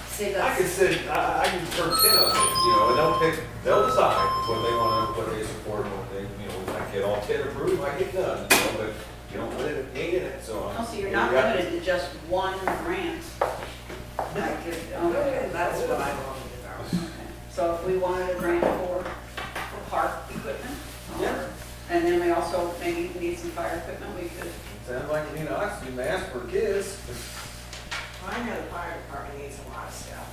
See, I that's, could sit, I can turn 10 of them, you know, and they'll decide what they want to, what they support, and what they, you know, we might get all 10 approved, might get done, you know, but you don't let it gain in it, so. Oh, so you're not limited to just one grant? Like, okay, that's what I wanted to know. okay. So if we wanted a grant for park equipment? Yeah. And then we also maybe need some fire equipment, we could, Sounds like we need an oxygen mask for kids. Well, I know the fire department needs a lot of stuff.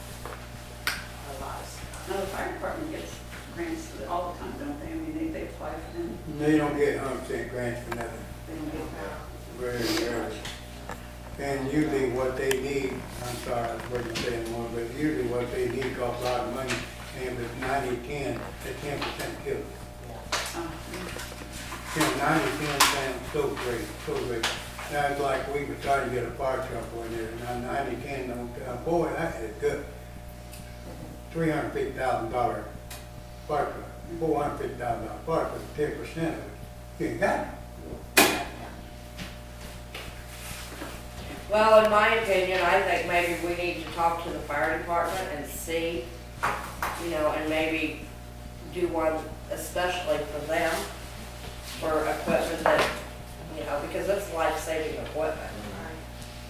A lot of stuff. no, the fire department gets grants all the time, don't they? I mean, they apply for them, They don't get 100% grants for nothing, they don't get that. very rarely. And usually what they need, I'm sorry, I wasn't saying more, but usually what they need costs a lot of money, and if it's 90-10, the 10% kills. Oh, 90-10 sounds so great, so great. Sounds like we were trying to get a fire truck in there, now 90-10, don't, boy, that is good. $350,000 fire truck, $450,000 fire truck, 10% of it, you ain't got it. well, in my opinion, I think maybe we need to talk to the fire department and see, you know, and maybe do one especially for them, for equipment that, you know, because it's life-saving equipment.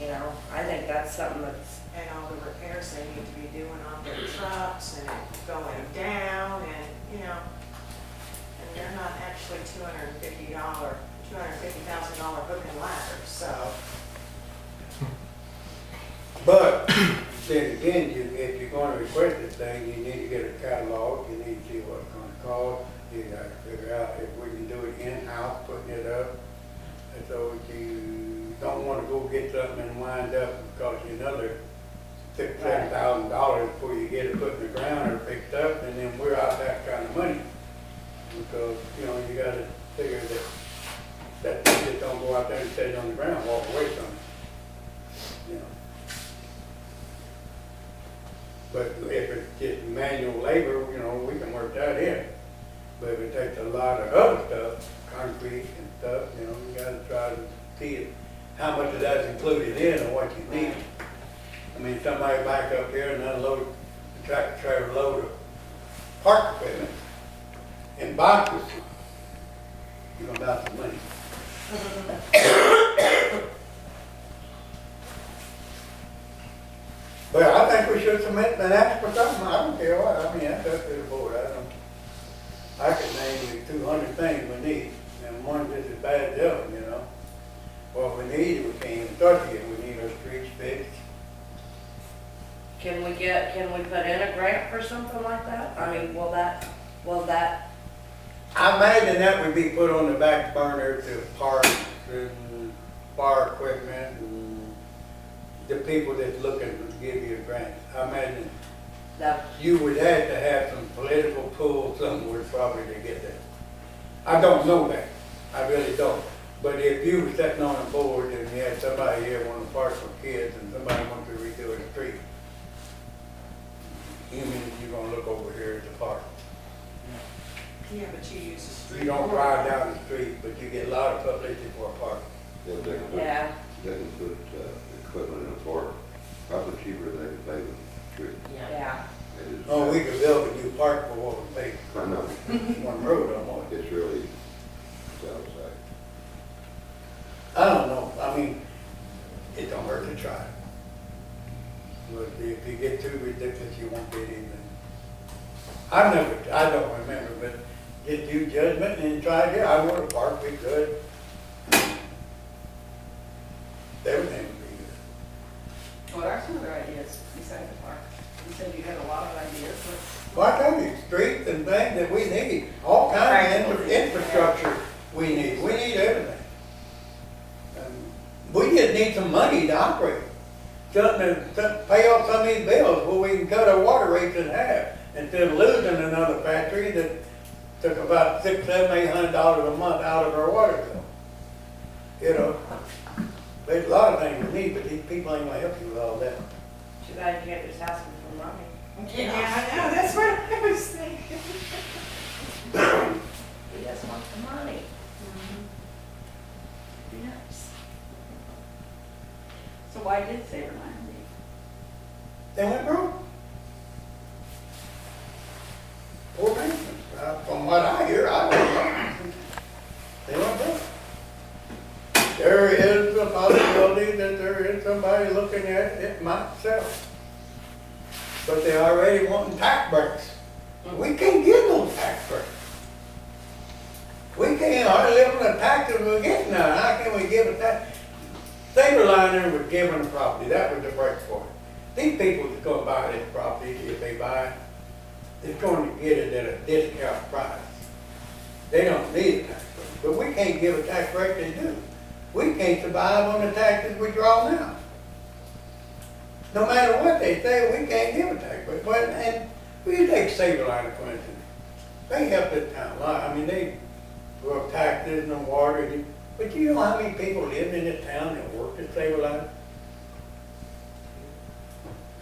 you know, I think that's something that's, And all the repairs they need to be doing on their trucks and it going down and, you know, and they're not actually $250,000 hook and ladder, so. But then again, if you're gonna request this thing, you need to get a catalog, you need to see what it's gonna cost. You gotta figure out if we can do it in-house, putting it up. And so if you don't wanna go get something and wind up and cost you another $6,000, $7,000 before you get it put in the ground or fixed up, and then we're out that kind of money. Because, you know, you gotta figure that thing just don't go out there and sit on the ground, walk away from it. You know. But if it's just manual labor, you know, we can work that in. But if it takes a lot of other stuff, concrete and stuff, you know, you gotta try to see how much of that's included in and what you need. I mean, somebody back up here and unload a tractor trailer load of park equipment and boxes, you're gonna buy some money. But I think we should submit and ask for something. I don't care what. I mean, that's up to the board. I could name you 200 things we need, and one just as bad as the other, you know. What we need, we can't even start to get. We need our streets fixed. can we put in a grant for something like that? I mean, will that, I imagine that would be put on the back burner to parks and bar equipment and the people that's looking to give you a grant. I imagine that, you would have to have some political pull somewhere probably to get that. I don't know that. I really don't. But if you were sitting on a board and you had somebody here wanting to park for kids and somebody wanted to redo a street, you mean you're gonna look over here at the park. Yeah, but you use the street. You don't drive down the street, but you get a lot of publicity for a park. Yeah, they can put, yeah, they can put, equipment in a park, probably cheaper than they can pay the street. yeah. It is- Oh, we could build a new park for what we pay I know, one road almost. it's really, sounds like. I don't know, I mean, it don't hurt to try. But if you get too ridiculous, you won't get anything. I don't remember, but just do judgment and try it. I want a park, we could. Everything would be good. What are some other ideas besides the park? You said you had a lot of ideas. Well, I tell you, streets and things that we need, all kinds of infrastructure we need. We need everything. We just need some money to operate. Something to pay off some of these bills where we can cut our water rates in half instead of losing another factory that took about $600, $700, $800 a month out of our water bill. You know, there's a lot of things we need, but these people ain't gonna help you with all that. Too bad you can't just ask them for money. Yeah, I know, that's what I was thinking. He just wants the money. Be nice. So why did Saberline leave? They went broke. Poor man. From what I hear, I don't know. They went broke. There is a possibility that there is somebody looking at it might sell. But they already wanting tax breaks. We can't get no tax breaks. We can't hardly live on the taxes we're getting now. How can we give a tax? Saberliner was given the property. That was the break for it. These people that's going to buy this property, if they buy it, they're going to get it at a discount price. They don't need a tax break. But we can't give a tax break, they do. We can't survive on the taxes we draw now. No matter what they say, we can't give a tax break. But, and we take Saberliner, for instance. They help this town a lot. I mean, they grow taxes and water. But you know how many people live in this town that work at Saberliner?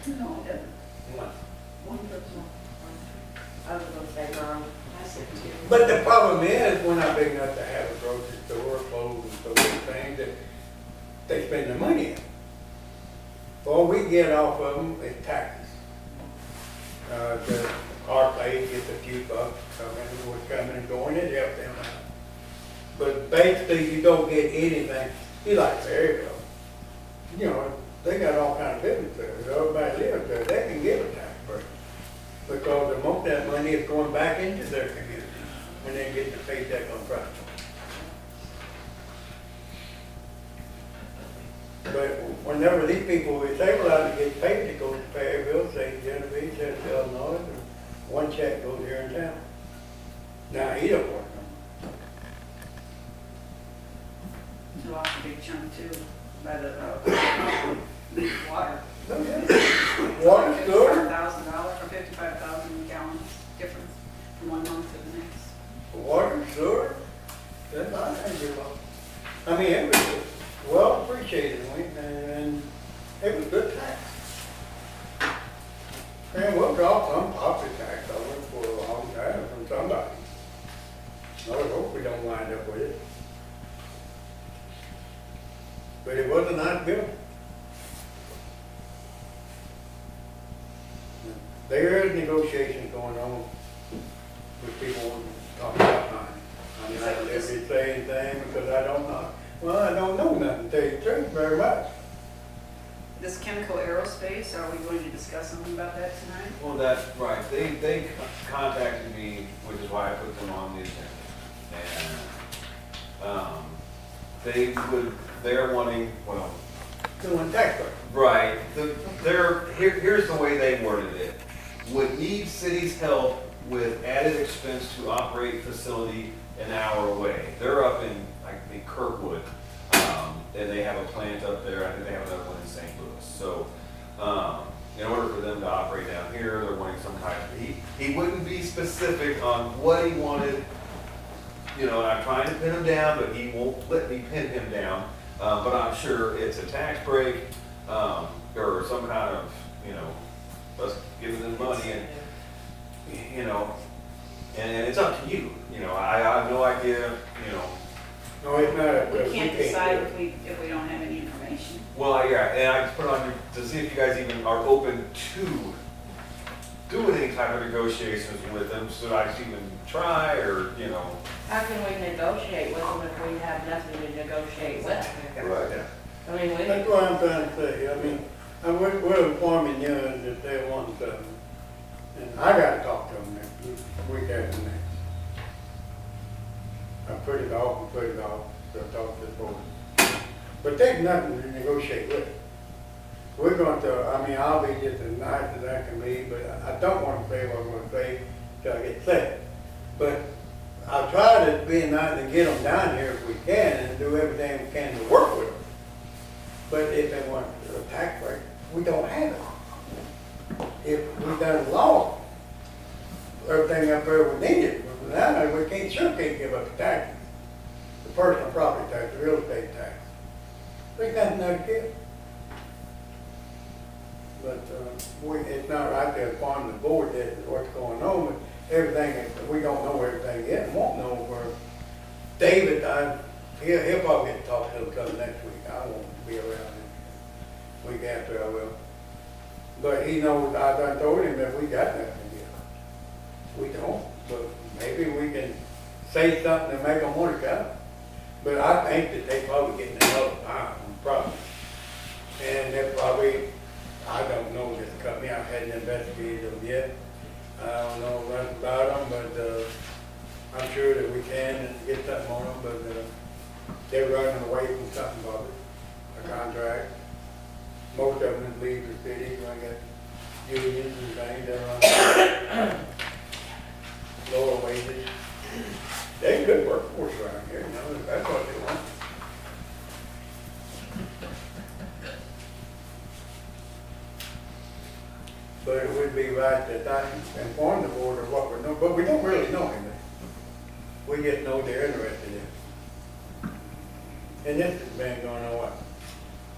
No, it doesn't. One. One person. I was gonna say mine. I said too. But the problem is, we're not big enough to have a grocery store, clothes, and so many things that they spend their money in. All we get off of them is taxes. Our place gets a few bucks coming and going, it helps them out. But basically, you don't get anything. You like Berryville. you know, they got all kind of business there, everybody lives there, they can give a tax break. Because the most of that money is going back into their community when they get the paycheck on Friday. But whenever these people, if they were allowed to get paid to go to Perryville, St. Genevieve, St. Illinois, one check goes here in town. Now, he don't work no It's lost a big chunk too, by the, water. more. Water, sewer, $55,000 or 55,000 gallons difference from one month to the next. water, sewer, that's not a lot. I mean, it was well appreciated, and it was good tax. And we'll draw some property tax on it for a long time from somebody. I hope we don't wind up with it. But it was a nice building. There is negotiations going on with people wanting to talk about mine. I'm not at liberty to say anything because I don't know. Well, I don't know nothing, to tell you the truth, very much. This chemical aerospace, are we going to discuss something about that tonight? Well, that's right. They contacted me, which is why I put them on the agenda. And they're wanting, well, Doing tax break. right, here's the way they worded it. Would need city's help with added expense to operate facility an hour away. They're up in, I think, Kirkwood, and they have a plant up there. I think they have another one in St. Louis. So, in order for them to operate down here, they're wanting some kind of, he wouldn't be specific on what he wanted. You know, and I'm trying to pin him down, but he won't let me pin him down. But I'm sure it's a tax break, or some kind of, you know, us giving them money and, you know, and it's up to you. You know, I have no idea, you know. No, it's not. We can't decide do it. if we don't have any information. Well, yeah, and I just put on your, to see if you guys even are open to doing any type of negotiations with them, so I should even try, or, you know. How can we negotiate with them if we have nothing to negotiate with? Right. I mean, we, That's what I'm trying to say. I mean, we're informing you that they want something. And I gotta talk to them next week after next. I put it off and put it off, so I talk to the board. But there's nothing to negotiate with. We're going to, I mean, I'll be just as nice as I can be, but I don't want to say what I'm going to say till I get sick. But I'll try to be nice and get them down here if we can and do everything we can to work with them. But if they want a tax break, we don't have it. If we done law, everything up there we needed, but now we can't give up the taxes. The personal property tax, the real estate tax. There's nothing there to give. But it's not right to inform the board that what's going on, but everything, we don't know everything yet, and won't know where. David, he'll probably get to talk to him come next week. I won't be around next week after I will. But he knows, I done told him that we got nothing to give. We don't, but maybe we can say something to make them want to come. But I think that they probably getting another time, probably. And they're probably, I don't know this company, I hadn't investigated them yet. I don't know much about them, but I'm sure that we can get something on them, but they're running away from something about it, a contract. Most of them leave the city, I got unions and things, they're on lower wages. They're a good workforce around here, you know, that's what they want. But it would be right that I inform the board of what we're doing, but we don't really know anything. We just know they're interested in it. And this has been going on what?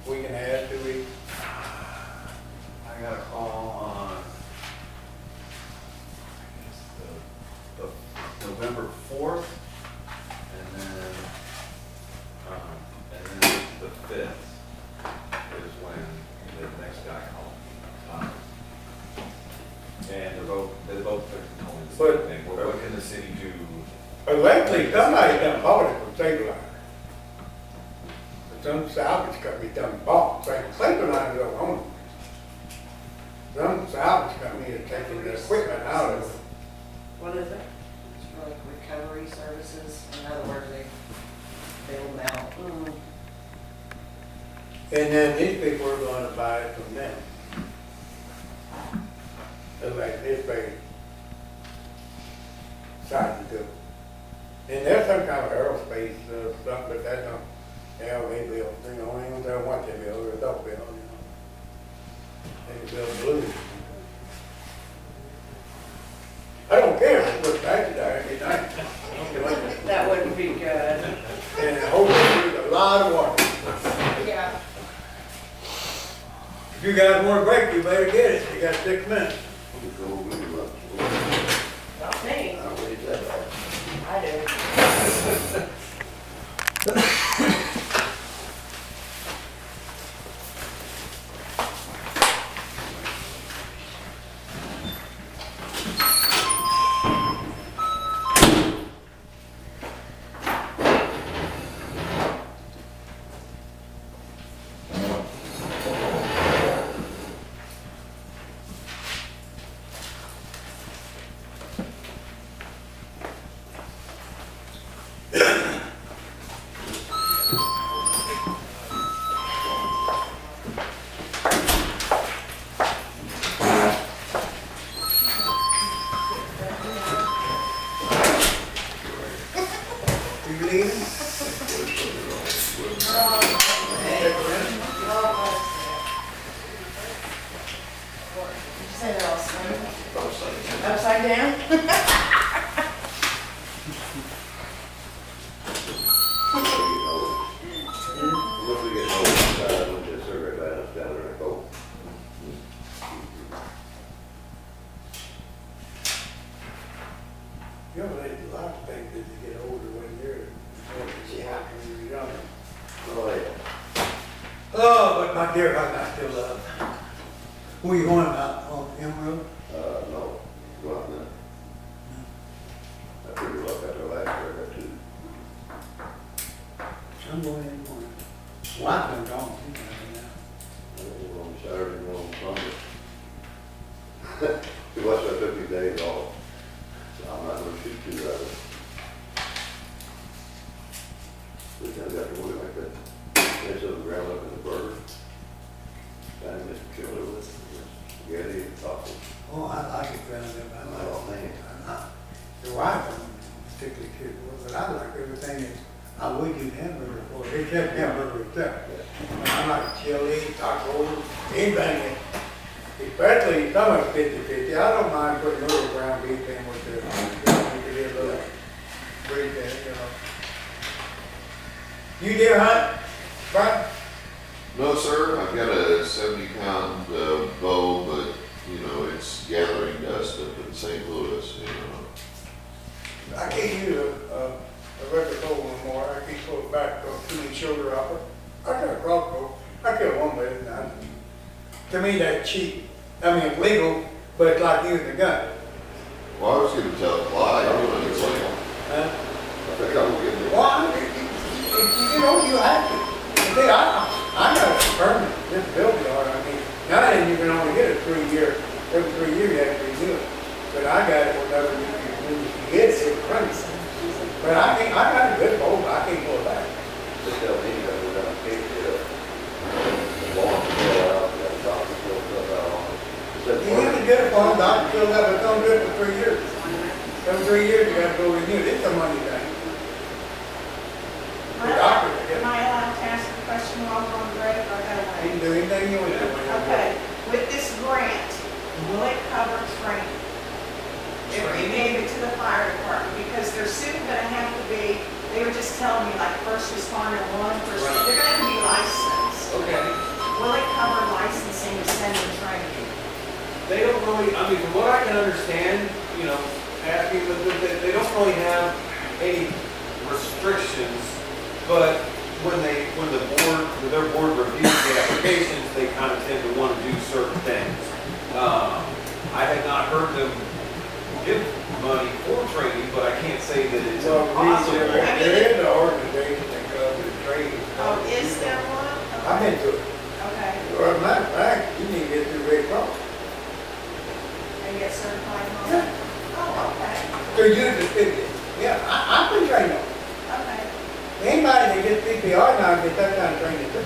Week and a half, 2 weeks? I got a call on, the November 4th, and then the 5th is when the next guy called. And they're both telling me the same thing. What can the city do? Electrically, somebody done bought it from Stabilizer. some salvage company done bought, like, Clayton line don't own them. Some salvage company is taking the equipment out of it. What is it? It's for like recovery services, in other words, they build them out. And then these people are gonna buy it from them. It's like this big. Starting to do. And there's some kind of aerospace stuff, but that's not, they build, you know, I don't know what they build, or don't build, you know. They can build blues. I don't care if it's back there every night. That wouldn't be good. And hopefully there's a lot of water. Yeah. If you guys want a break, you better get it, you got 6 minutes. Not me. I do. You leaving? Did you say they're all swinging? Upside down? Once we get home, we'll just survey that down there and go. You know, there's a lot of things as you get older when you're young. Oh, yeah. Oh, but my dear God, I still love. Where you going about on Emerald? No, go out there. I figured like that the last year, I got 2. I'm going in the morning. Wife been gone, she's not I think on Saturday, and on Sunday. It was, I took 2 days off. So I'm not gonna shoot 2 rabbits. We kind of got to work like that. They set the ground up in the burger. Kind of kill it with spaghetti and tacos. Oh, I like it ground up. I like Oh, man. I'm not. Your wife don't particularly care for it, but I like everything that I would use hamburger for, except hamburger itself. I like chili, tacos, anything, especially some of it's 50-50. I don't mind putting a little ground beef in with the, you can get a little breed there, you know. You deer hunt, Brian? No, sir, I've got a 70-pound bow, but, you know, it's gathering dust up in St. Louis, you know. I can't use a record bow anymore. I can't pull it back to the shoulder upper. I got a crossbow. I killed one with it. Now, to me, that's cheap. I mean, it's legal, but it's like using a gun. Well, I was gonna tell a lie, you know, it's like, Huh? I think I'm gonna get it. Well, you know, you have to. See, I got a permit, disability order. I mean, nowadays you can only get a 3-year, every 3 years you have to renew it. But I got it whenever you get it, it runs. But I got a good bow, but I can't pull it back. They tell me that we're gonna take the lawn fill out, we got doctor fill stuff out on it. It says You usually get it for a doctor, fill that, but don't do it for 3 years. Every 3 years you gotta go renew it. It's a money thing. The doctor, Am I allowed to ask a question while we're on the road, or you I can do anything you want to do. Okay, with this grant, will it cover training? If we gave it to the fire department, because they're soon gonna have to be, they were just telling me like first responder 1, they're gonna have to be licensed. Okay. Will it cover licensing, sending training? They don't really, I mean, from what I can understand, you know, asking, they don't really have any restrictions, but when their board reviews the applications, they kind of tend to want to do certain things. I have not heard them give money for training, but I can't say that it's Well, impossible. there is an organization that covers training. Oh, is there I've been to it. Okay, Well, as a matter of fact, you need to get through Red Cross. and get certified on that? Oh, okay, To use the ticket. Yeah, I've been trained on it. okay. Anybody that gets CPR now gets that kind of training too.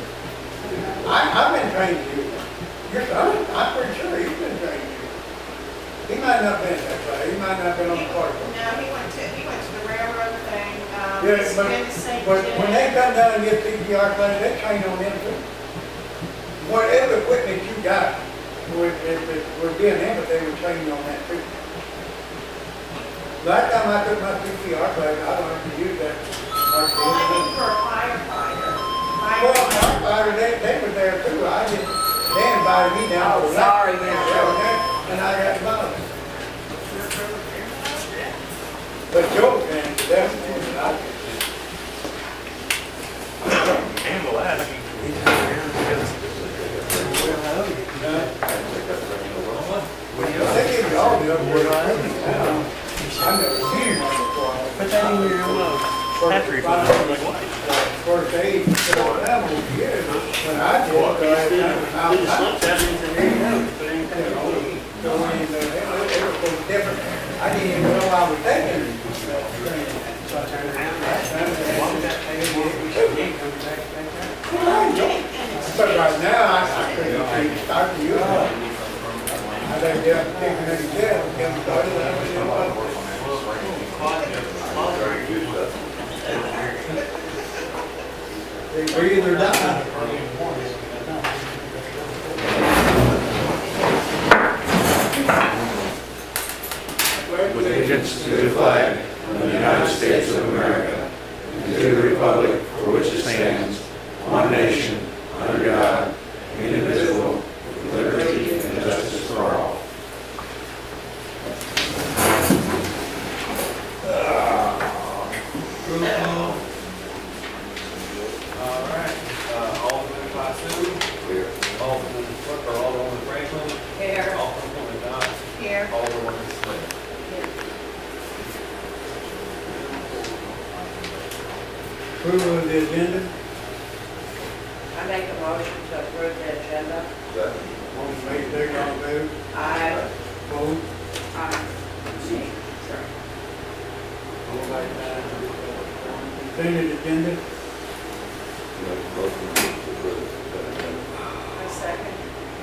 I've been trained to use it. Your son, I'm pretty sure he's been trained to use it. He might not have been that way, he might not have been on the party. No, he went to the railroad thing, Yeah, he's been to St. but when they Jim. come down and get CPR class, they train on them too. Whatever equipment you got, if it were being them, but they were training on that too. Last time I took my CPR class, I learned to use that. Well, I think for a firefighter. Well, firefighter, they were there too. They invited me down. Oh, sorry, yeah. And I got involved. But Joe can, definitely, I can. Handle that. They give you all the other work. I've never seen one before. Put that in your battery. First aid for the animals, yeah. When I did, it was different. I didn't even know I was taking but right now, I couldn't start to use it. I think they're taking it jail, get them started, I don't know what. They breathe or die. With allegiance to the flag of the United States of America, and to the republic for which it stands, one nation, under God, indivisible, with liberty and justice for all. All right, Alderman Pasu. Here. Alderman Flipper, Alderman Franklin. Here. Alderman Dodd. Here. Alderman Slade. Approval of the agenda, I make a motion to approve the agenda. motion made, second, all in favor? I, Opposed? sorry. All like that. Consent agenda, I second.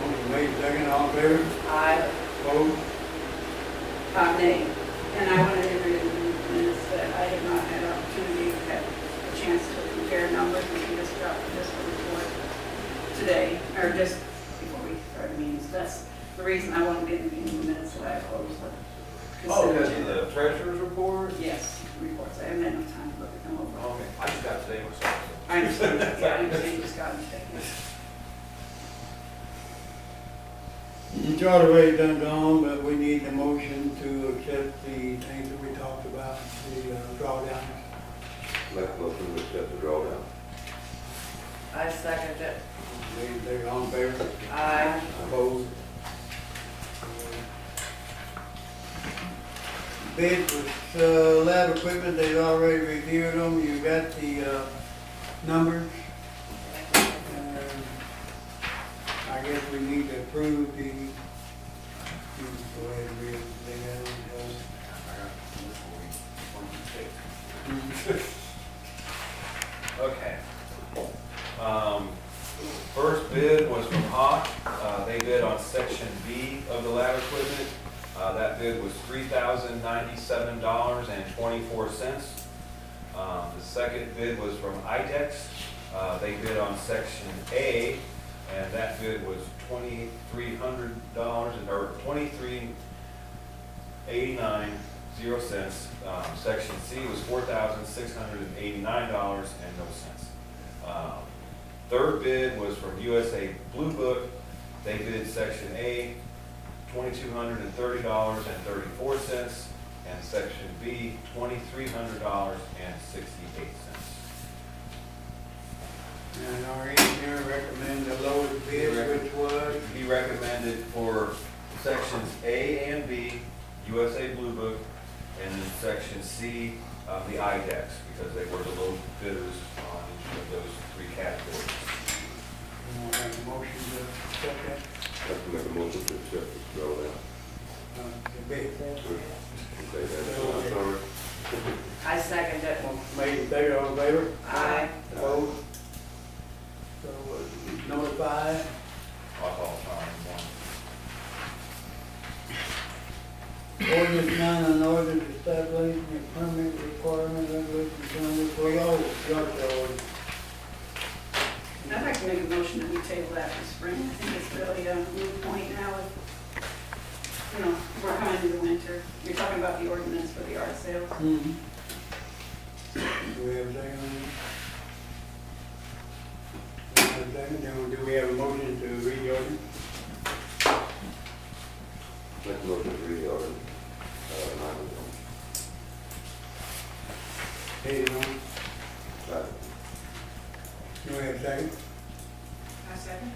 motion made, second, all in favor? I, Opposed? Nay. And I wanted to read the minutes that I have not had opportunity to have a chance to compare numbers. We just got this report today, or just before we started meetings. That's the reason I want to get in the minutes that I closed the Oh, consent because of agenda. the treasurer's report? Yes, reports. I haven't had enough time to look at them over. Okay, I just got today myself. I understand, yeah, I understand, you just got them today. The charter rate done gone, but we need a motion to accept the things that we talked about, the drawdown. Make a motion to accept the drawdown. I second it. They're all in favor? I, Opposed? Bids with lab equipment, they've already reviewed them, you got the numbers. I guess we need to approve the, you can go ahead and read it down. Okay. First bid was from Hawk. They bid on section B of the lab equipment. That bid was $3,097.24. The second bid was from IDEX. They bid on section A, and that bid was $2,300 or $23.89. Section C was $4,689.00. Third bid was from USA Blue Book. They bid section A, $2,230.34, and section B, $2,300.68. And our engineer recommended the lowest bid, which was? He recommended for sections A and B, USA Blue Book, and then section C, the IDEX, because they were the low bidders on each of those three categories. want to have a motion to accept that? I have to make a motion to accept this drawdown. Big. Okay, that's, I'm sorry. I second it. Made in favor, all in favor? Aye. Opposed? So, notify. I'll call Tom in the morning. Ordinance 9, an ordinance establishing a permit requirement resolution county for all yard sale. I'd like to make a motion that we table that for spring. I think it's really a moot point now with, you know, we're coming into the winter. You're talking about the ordinance for the yard sales. Mm-hmm. Do we have a second on that? Do we have a second? Then do we have a motion to read the ordinance? Make a motion to read the ordinance. 911. Hey, no? Second. Do we have a second? I second.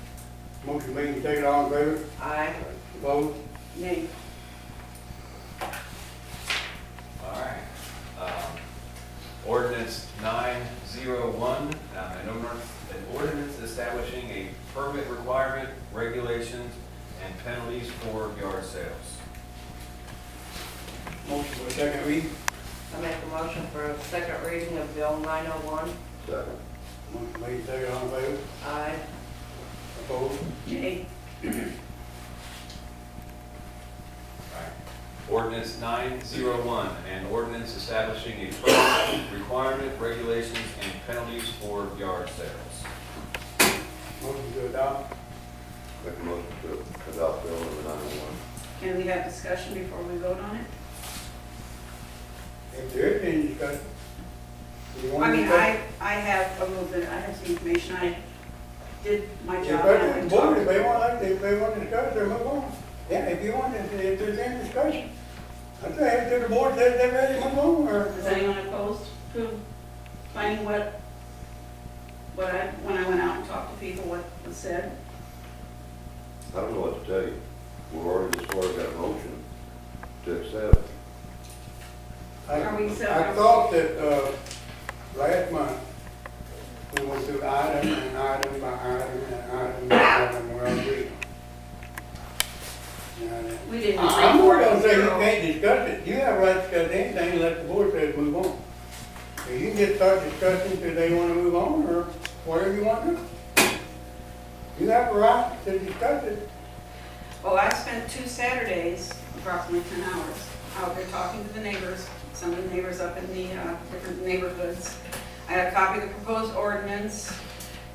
Motion made and seconded, all in favor? Aye. Opposed? Nay. All right. Ordinance 901, an ordinance establishing a permit requirement, regulations, and penalties for yard sales. Motion for second read. I make a motion for a second reading of Bill 901. Second. Motion made and seconded, all in favor? Aye. Opposed? Nay. Ordinance 901, an ordinance establishing a permit requirement, regulations, and penalties for yard sales. Motion to adopt. Make a motion to adopt bill number 901. Can we have discussion before we vote on it? If there is any discussion. you want I mean, discussion? I have a little bit, I have some information. I did my If job. that's and the board, talked- if they want, if they want to discuss, they move on. Yeah, if you want, if there's any discussion. I'd say if the board says they're ready to move on, or. Is anyone opposed to finding when I went out and talked to people, what was said? I don't know what to tell you. We've already just got a motion to accept. Are we I separate? thought that, last month, we went through item and item by item and item by item, we're on reading. We didn't. I'm not gonna say you report can't discuss it, you have a right to discuss anything unless the board says move on. So you can just start discussing till they wanna move on, or whatever you want to do. You have a right to discuss it. Well, I spent 2 Saturdays, approximately 10 hours, out there talking to the neighbors, some of the neighbors up in the different neighborhoods. I had a copy of the proposed ordinance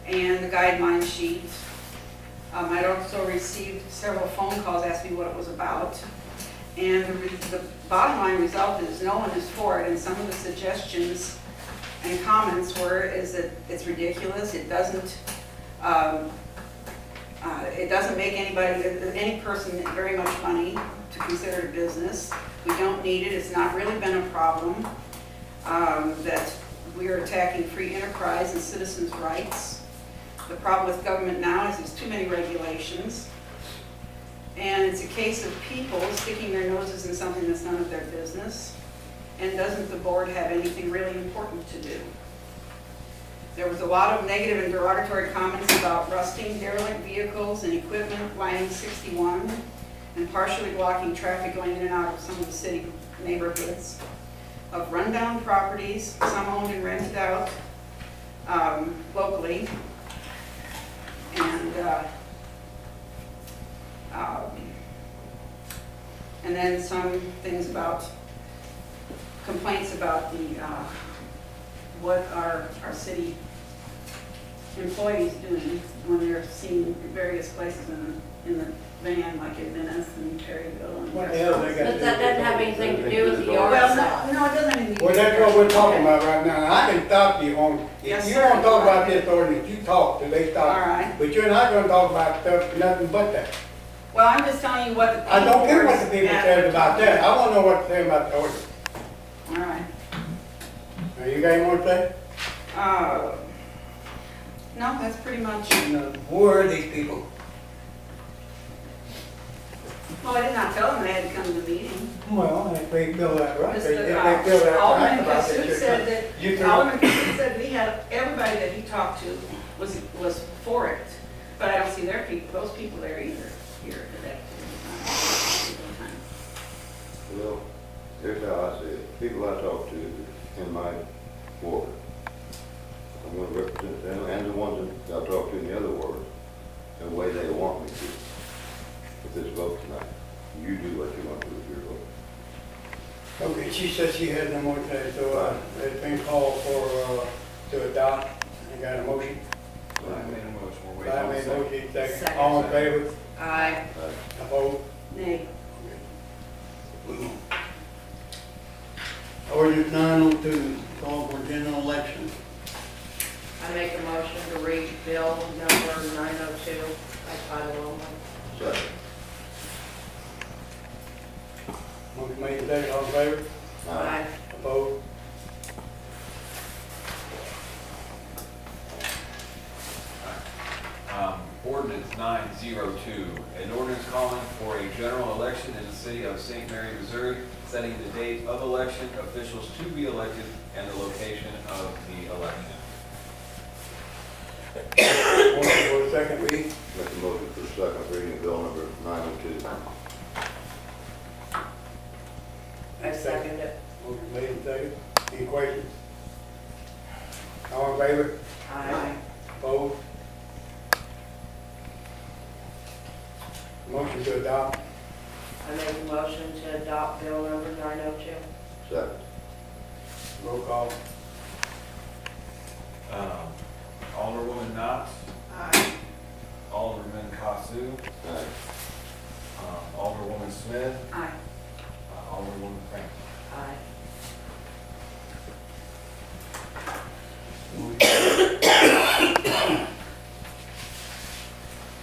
and the guideline sheet. I'd also received several phone calls asking me what it was about. And the bottom line result is no one is for it, and some of the suggestions and comments is that it's ridiculous, it doesn't make any person very much money to consider it a business. We don't need it, it's not really been a problem. That we are attacking free enterprise and citizens' rights. The problem with government now is there's too many regulations. And it's a case of people sticking their noses in something that's none of their business. And doesn't the board have anything really important to do? There was a lot of negative and derogatory comments about rusting derelict vehicles and equipment lining 61 and partially blocking traffic going in and out of some of the city neighborhoods, of rundown properties, some owned and rented out locally, and then some things about complaints about the what our city employees doing when they're seen in various places in the van, like in Venice and Perryville and. What the hell they got to do? But that doesn't have anything to do with the Well, yard no, sale. no, it doesn't have anything to do. Well, that's what we're talking about right now, and I can stop you on, Yes, if you sir. wanna talk about this ordinance, you talk till they stop. All right. But you're not gonna talk about stuff, nothing but that. Well, I'm just telling you what the. I don't care what the people people said about that, I wanna know what to say about the ordinance. All right. Now, you got any more to say? No, that's pretty much, Who are these people? well, I did not tell them they had to come to the meeting. Well, if they feel that right, if they feel Mr. that right Alderman about it, Kassoud should said come. You that, throw- Alderman Kassoud said we had, everybody that he talked to was for it. But I don't see their people, those people there either, here at that time. Well, here's how I see it. People I talk to in my ward, I'm gonna represent them and the ones that I talk to in the other wards, the way they want me to. With this vote tonight, you do what you want to do with your vote. Okay, she said she had no more to say, so it's been called for, to adopt, and got a motion. I made a motion, we're waiting I on a made a second. motion, second, Second. all in favor, Aye. opposed? Nay. Ordinance 902, call for general election. I make a motion to read bill number 902 by title only. Second. Motion made, second, all in favor, Aye. opposed? Ordinance 902, an ordinance calling for a general election in the city of St. Mary, Missouri, setting the date of election, officials to be elected, and the location of the election. Motion for second reading. Make a motion for second reading of bill number 902. I second it. Motion made and second. Any questions? All in favor? Aye. Opposed? Motion to adopt. I make a motion to adopt bill number 902. Second. Roll call. Alderwoman Knott, Aye. Alderman Kasu, Aye. Alderwoman Smith, Aye. Alderwoman Franklin. Aye.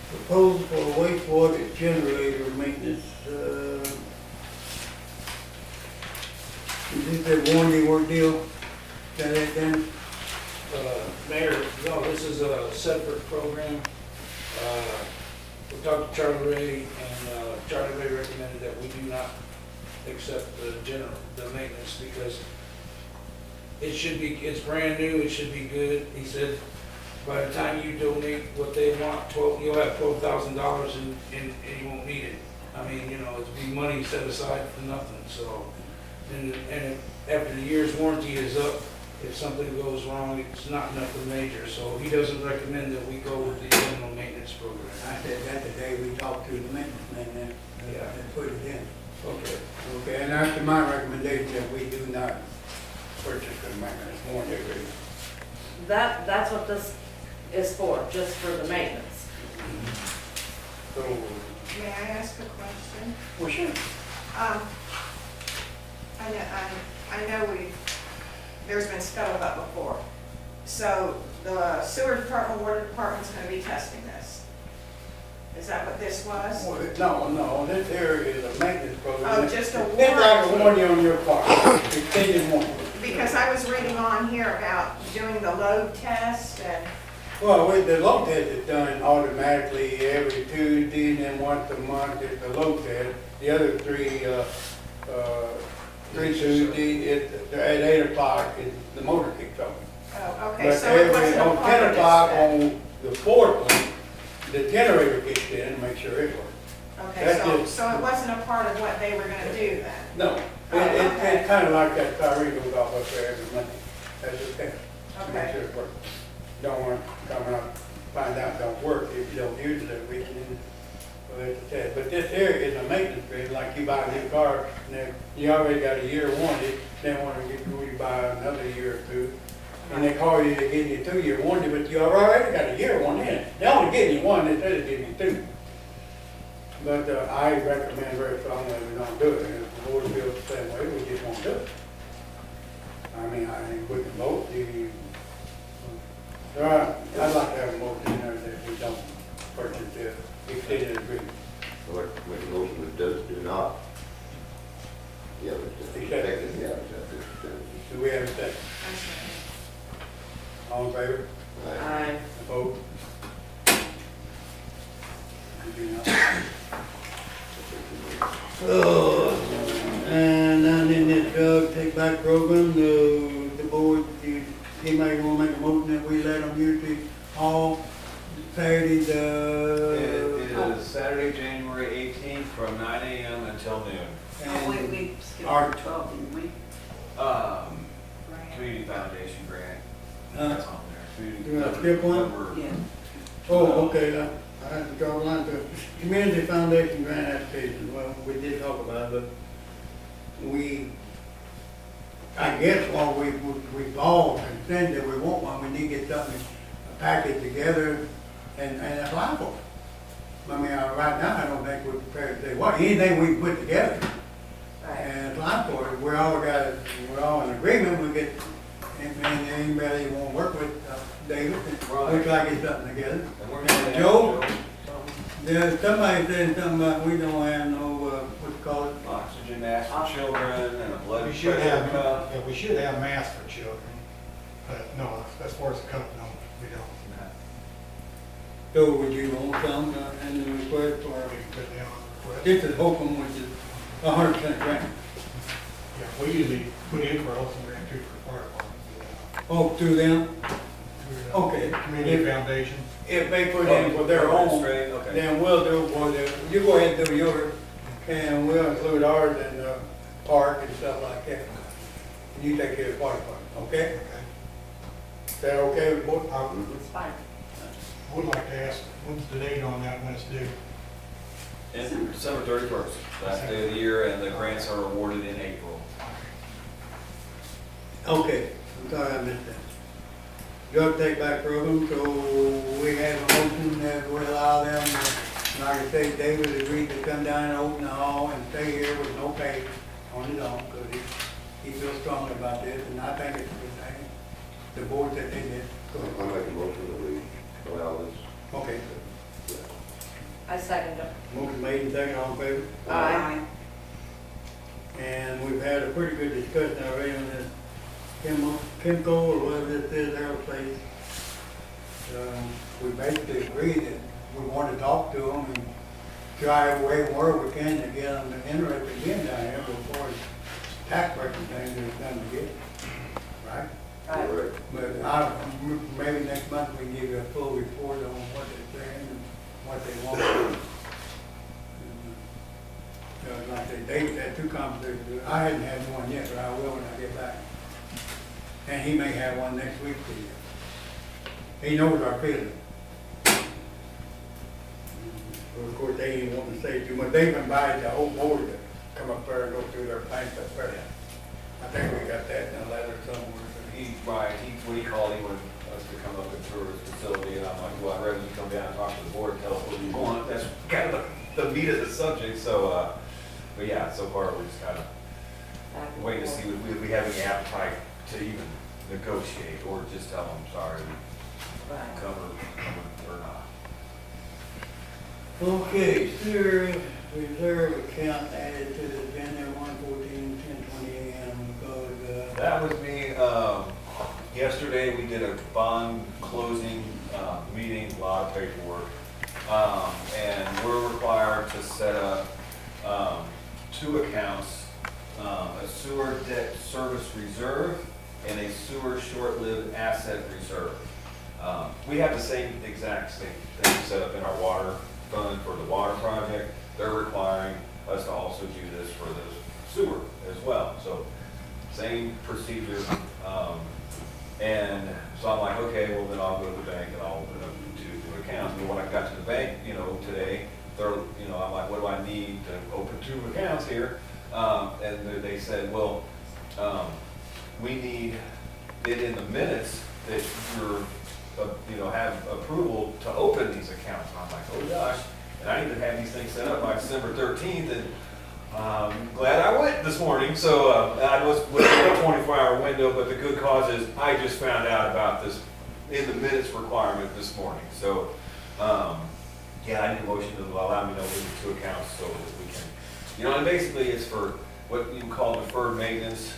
Proposal for wastewater generator maintenance, is this a warranty work deal? Got that done? Mayor, no, this is a separate program. We talked to Charlie Ray, and Charlie Ray recommended that we do not accept the maintenance because it should be, it's brand new, it should be good. He said, by the time you donate what they want, you'll have $12,000 and you won't need it. I mean, you know, it'd be money set aside for nothing, so. And after the year's warranty is up, if something goes wrong, it's not nothing major, so he doesn't recommend that we go with the general maintenance program. I said that the day we talked to the maintenance man there, Yeah. and put it in. Okay. Okay, and after my recommendation that we do not purchase the maintenance warranty agreement. That's what this is for, just for the maintenance. So, May I ask a question? well, sure. I know there's been scuttlebutt before. So the sewer department, water department's gonna be testing this. Is that what this was? No, this here is a maintenance program. Oh, just a It's like a warranty. warranty on your car, extended warranty. Because I was reading on here about doing the load test and, Well, the load test is done automatically every Tuesday, and then once a month is the load test. The other three Tuesday, at 8 o'clock, the motor kicks on. oh, okay, But so it wasn't a on part 10 of o'clock this then? on the fourth one, the generator kicks in and makes sure it works. Okay, that's so, just- so it wasn't a part of what they were gonna do then? No, it's kind of like that siren goes off up there every Monday. That's just that. To make Okay. sure it works. Don't want to come out, find out it don't work if you don't use it every week. And then, well, that's a test. But this here is a maintenance agreement, like you buy a new car, and then you already got a year warranty, then want to get, you buy another year or two. And they call you to give you a 2-year warranty, but you already got a year one in it. They only give you one, instead of giving you 2. But I recommend very strongly we don't do it. And if the board feels the same way, we just won't do it. I mean, I think we can vote, I'd like to have a motion in there that we don't purchase the extended agreement. I'd like to make a motion that does do not. Yeah, it's effective, yeah, it's Do we have a second? All in favor? Aye. Opposed? We do not. And then in this drug take back program, the board, anybody want to make a motion that we let them use the hall Saturday, It the, is Saturday, January 18th from 9 a.m. until noon. Oh, we and skipped our- number 12, didn't we? Community Foundation grant, uh, that's on there. You wanna skip one? Number- Yeah. oh, okay, I had to draw a line to it. Community Foundation grant application, well, we did talk about it, but I guess while we all consent that we want one, we need to get something, a package together and apply for it. I mean, right now, I don't think we're prepared to say, what, anything we can put together Right. and apply for it. We're all in agreement, we get, and anybody who wanna work with, David, Right. we try to get something together. And we're And gonna have Joe? something. There's somebody said something about we don't have no, what you call it? Oxygen mask for children and a blood We should pressure have, cuff. yeah, we should have masks for children, but no, as far as the cup, no, we don't. So would you want some in the request We or, can put down a request. this is Holcomb, which is 100% grant. Yeah, we usually put in for Olson Grant too for fire department. Oh, through them? Through, Okay. Community Foundation. If they put in for their own, Straight, okay. then we'll do it for them. You go ahead and do yours, and we'll include ours in the park and stuff like that. You take care of the fire department, okay? Okay. Is that okay with both? It's fine. I would like to ask, what's the date on that when it's due? And December 31st, last day of the year, and the grants are awarded in April. Okay, I'm sorry I missed that. Drug take back program, so we have a motion that we allow them, like I say, David agreed to come down and open the hall and stay here with no pay on his own, because he feels strongly about this, and I think it's a good thing. The board said they did. Go I ahead. make a motion that we allow this. Okay, I second it. motion made and second, all in favor? Aye. And we've had a pretty good discussion already on this chemical or whatever this is, aerospace. We basically agreed that we want to talk to them and try every way where we can to get them interested again down here before it's tax breaking thing there's nothing to get. Right? Right. Correct. But maybe next month we can give you a full report on what they're saying and what they want. Like I said, David had two conversations. I hadn't had one yet, but I will when I get back. And he may have one next week for you. He knows our feelings. Of course, they didn't want to say too much. They've invited the whole board to come up there and go through their plans up there. I think we got that in a letter somewhere. When he called, he wanted us to come up and tour his facility, and I'm like, well, I'd rather you come down and talk to the board and tell us what you want. That's kind of the meat of the subject, so, but yeah, so far we're just kind of waiting to see if we have any appetite to even negotiate, or just tell them, sorry, we Right. cover or not. Okay, sewer reserve account added to the agenda 1/14/10/20 a.m. because, That was me, yesterday we did a bond closing, meeting, a lot of paperwork. And we're required to set up, two accounts, a sewer debt service reserve and a sewer short-lived asset reserve. We have the exact same thing set up in our water fund for the water project. They're requiring us to also do this for the sewer as well. So same procedure. And so I'm like, okay, well then I'll go to the bank and I'll open up two accounts. But when I got to the bank, today, I'm like, what do I need to open two accounts here? And they said, well, we need it in the minutes that you're, have approval to open these accounts. And I'm like, oh gosh, and I need to have these things set up by December 13th, and glad I went this morning. So I was within a 24-hour window, but the good cause is I just found out about this in the minutes requirement this morning. So yeah, I need a motion to allow me to open the two accounts so that we can, and basically it's for what you call deferred maintenance,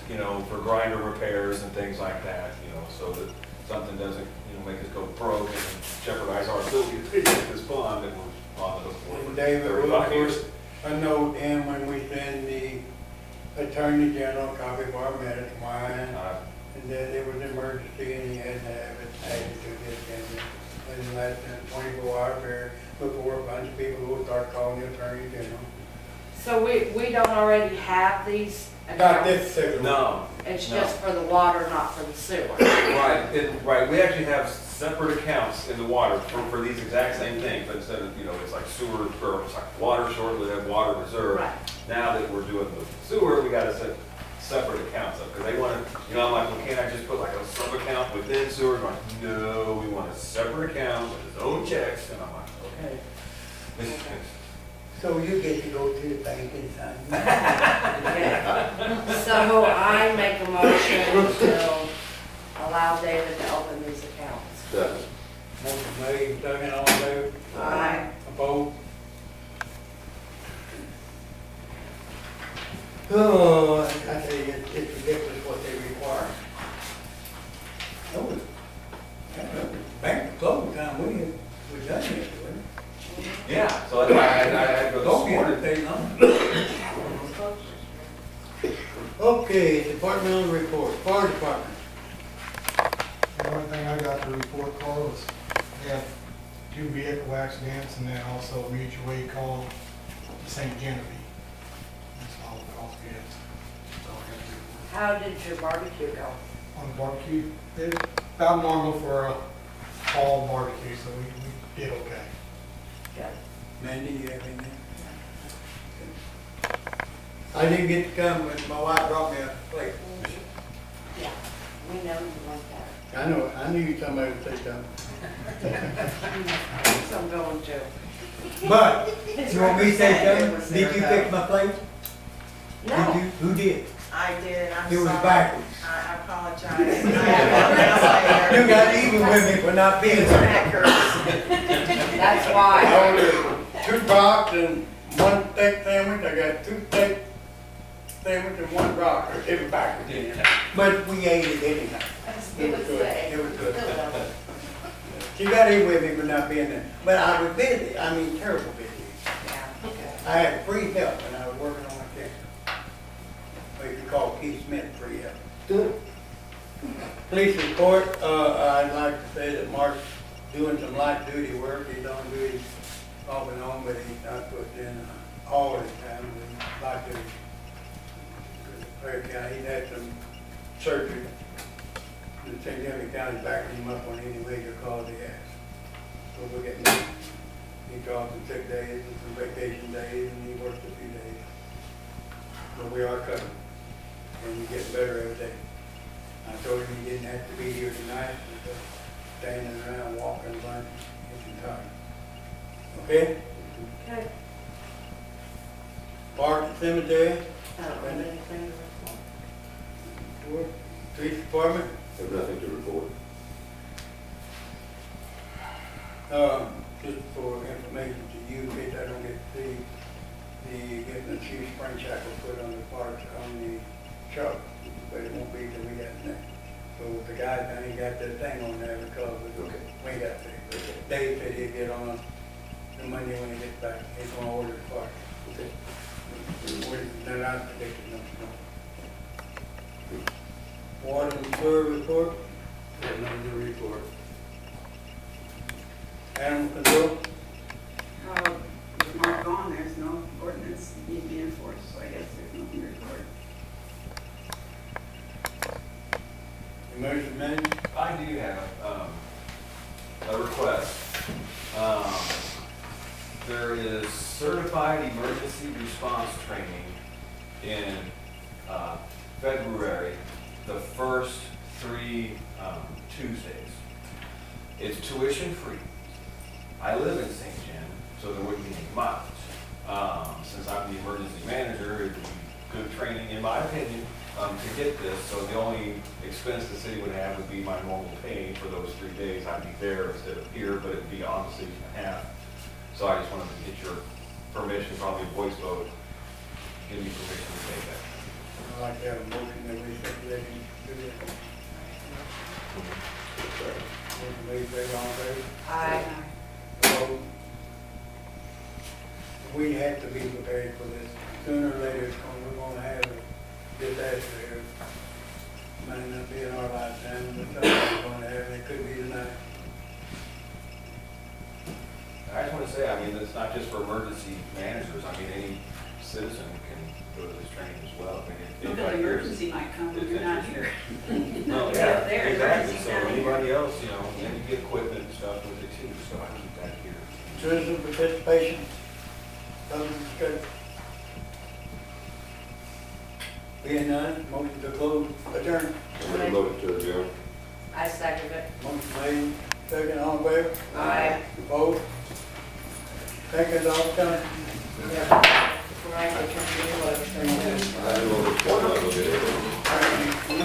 for grinder repairs and things like that, so that something doesn't, make us go broke and jeopardize our ability to pay this bond that we're on the hook for. And David, we'll of course, a note in when we send the Attorney General a copy of our minutes, mine, and that it was an emergency and he had to have it added to this. in less than 24 hours there before a bunch of people will start calling the attorney general. So we don't already have these Not accounts? this second. No, It's No. just for the water, not for the sewer? right, we actually have separate accounts in the water for these exact same things, but instead of, it's like sewer, or it's like water short, we have water reserve. Right. Now that we're doing the sewer, we gotta set separate accounts up, because they want to, I'm like, well, can't I just put like a sub-account within sewer? I'm like, no, we want a separate account with its own checks, and I'm like, okay. So you get to go to the bank and sign. Okay. So I make a motion to allow David to open these accounts. Second. Motion made, second, all in favor? Aye. Opposed? Oh, I tell you, it's ridiculous what they require. No, bank closed time, we done this, wasn't Yeah, so that's why I had to we? go Don't this morning. get it, Okay, departmental report, fire department. The only thing I got to report, Carl, was we had 2 vehicle accidents and then also a mutual aid call to St. Genevieve. That's all the calls we had. That's all I got to report. How did your barbecue go? On the barbecue, it's about normal for a fall barbecue, so we did okay. Good. Mandy, you have anything? I didn't get to come, but my wife brought me a plate. Yeah, we know you like that. I know, I knew somebody would say something. So I'm going to. But, you want me to say Representative was something? Did you there, fix my plate? No. Did you? Who did? I did, I'm It was sorry. backwards. I apologize. I You got even with me for not being It's there. backwards. That's why. I ordered 2 rocks and 1 steak sandwich. I got 2 steak sandwich and 1 rock. It was backwards in there. But we ate it anyhow. It was good. It was good. She got in with me for not being there. But I was busy. I mean, terrible busy. Yeah, okay. I had free help when I was working on my cancer. What you call Keith Smith free help. Good. Police report, I'd like to say that Mark's doing some light duty work. He's on duty off and on, but he's not put in all his time with light duty. Clare County, he had some surgery. The St. Genevieve County backed him up on any major cause he has. So we'll get moving. He draws some sick days and some vacation days, and he works a few days. But we are covered, and he's getting better every day. I told him he didn't have to be here tonight, but standing around, walking, learning, getting tired. Okay? Okay. Park and cemetery, I don't have anything to report. police department, Have nothing to report. just for information to you, in case I don't get to see, getting the chief spring shackle put on the parts on the truck, but it won't be till we got next. So the guy, ain't got that thing on there because we ain't got to. Dave said he'd get on the Monday when he gets back, he's gonna order the part. They're not predicted, no. Water and sewer report? Have nothing to report. Animal control? With Mark gone, there's no ordinance need to be enforced, so I guess there's nothing to report. Emergency management? I do have, a request. There is certified emergency response training in, February, the first 3, Tuesdays. It's tuition free. I live in St. John, so there wouldn't be any mileage. Since I'm the emergency manager, it'd be good training, in my opinion, to get this. So the only expense the city would have would be my normal pay for those 3 days. I'd be there instead of here, but it'd be on the city's behalf. So I just wanted to get your permission, probably voice vote, give me permission to take that. I'd like to have a motion that we circulate and do that. Motion made, second, all in favor? Aye. Opposed? We have to be prepared for this. Sooner or later, we're gonna have a disaster here. Might not be in our lifetime, but somebody's gonna have it. It could be tonight. say, I mean, it's not just for emergency managers, I mean, any citizen can go to this training as well. I mean, if Look, anybody an here- emergency might come when you're not here. No, Up yeah, there, exactly, emergency so down here. anybody else, you know, and you get equipment and stuff with it too, so I keep that here. Citizen participation, public discussion. Being none, motion to close, adjourn. I make a motion to adjourn. I second it. Motion made, second, all in favor? Aye. Opposed? Thank you, all for coming. Yeah. Right, I can do what I'm saying. I don't know what's going on with it.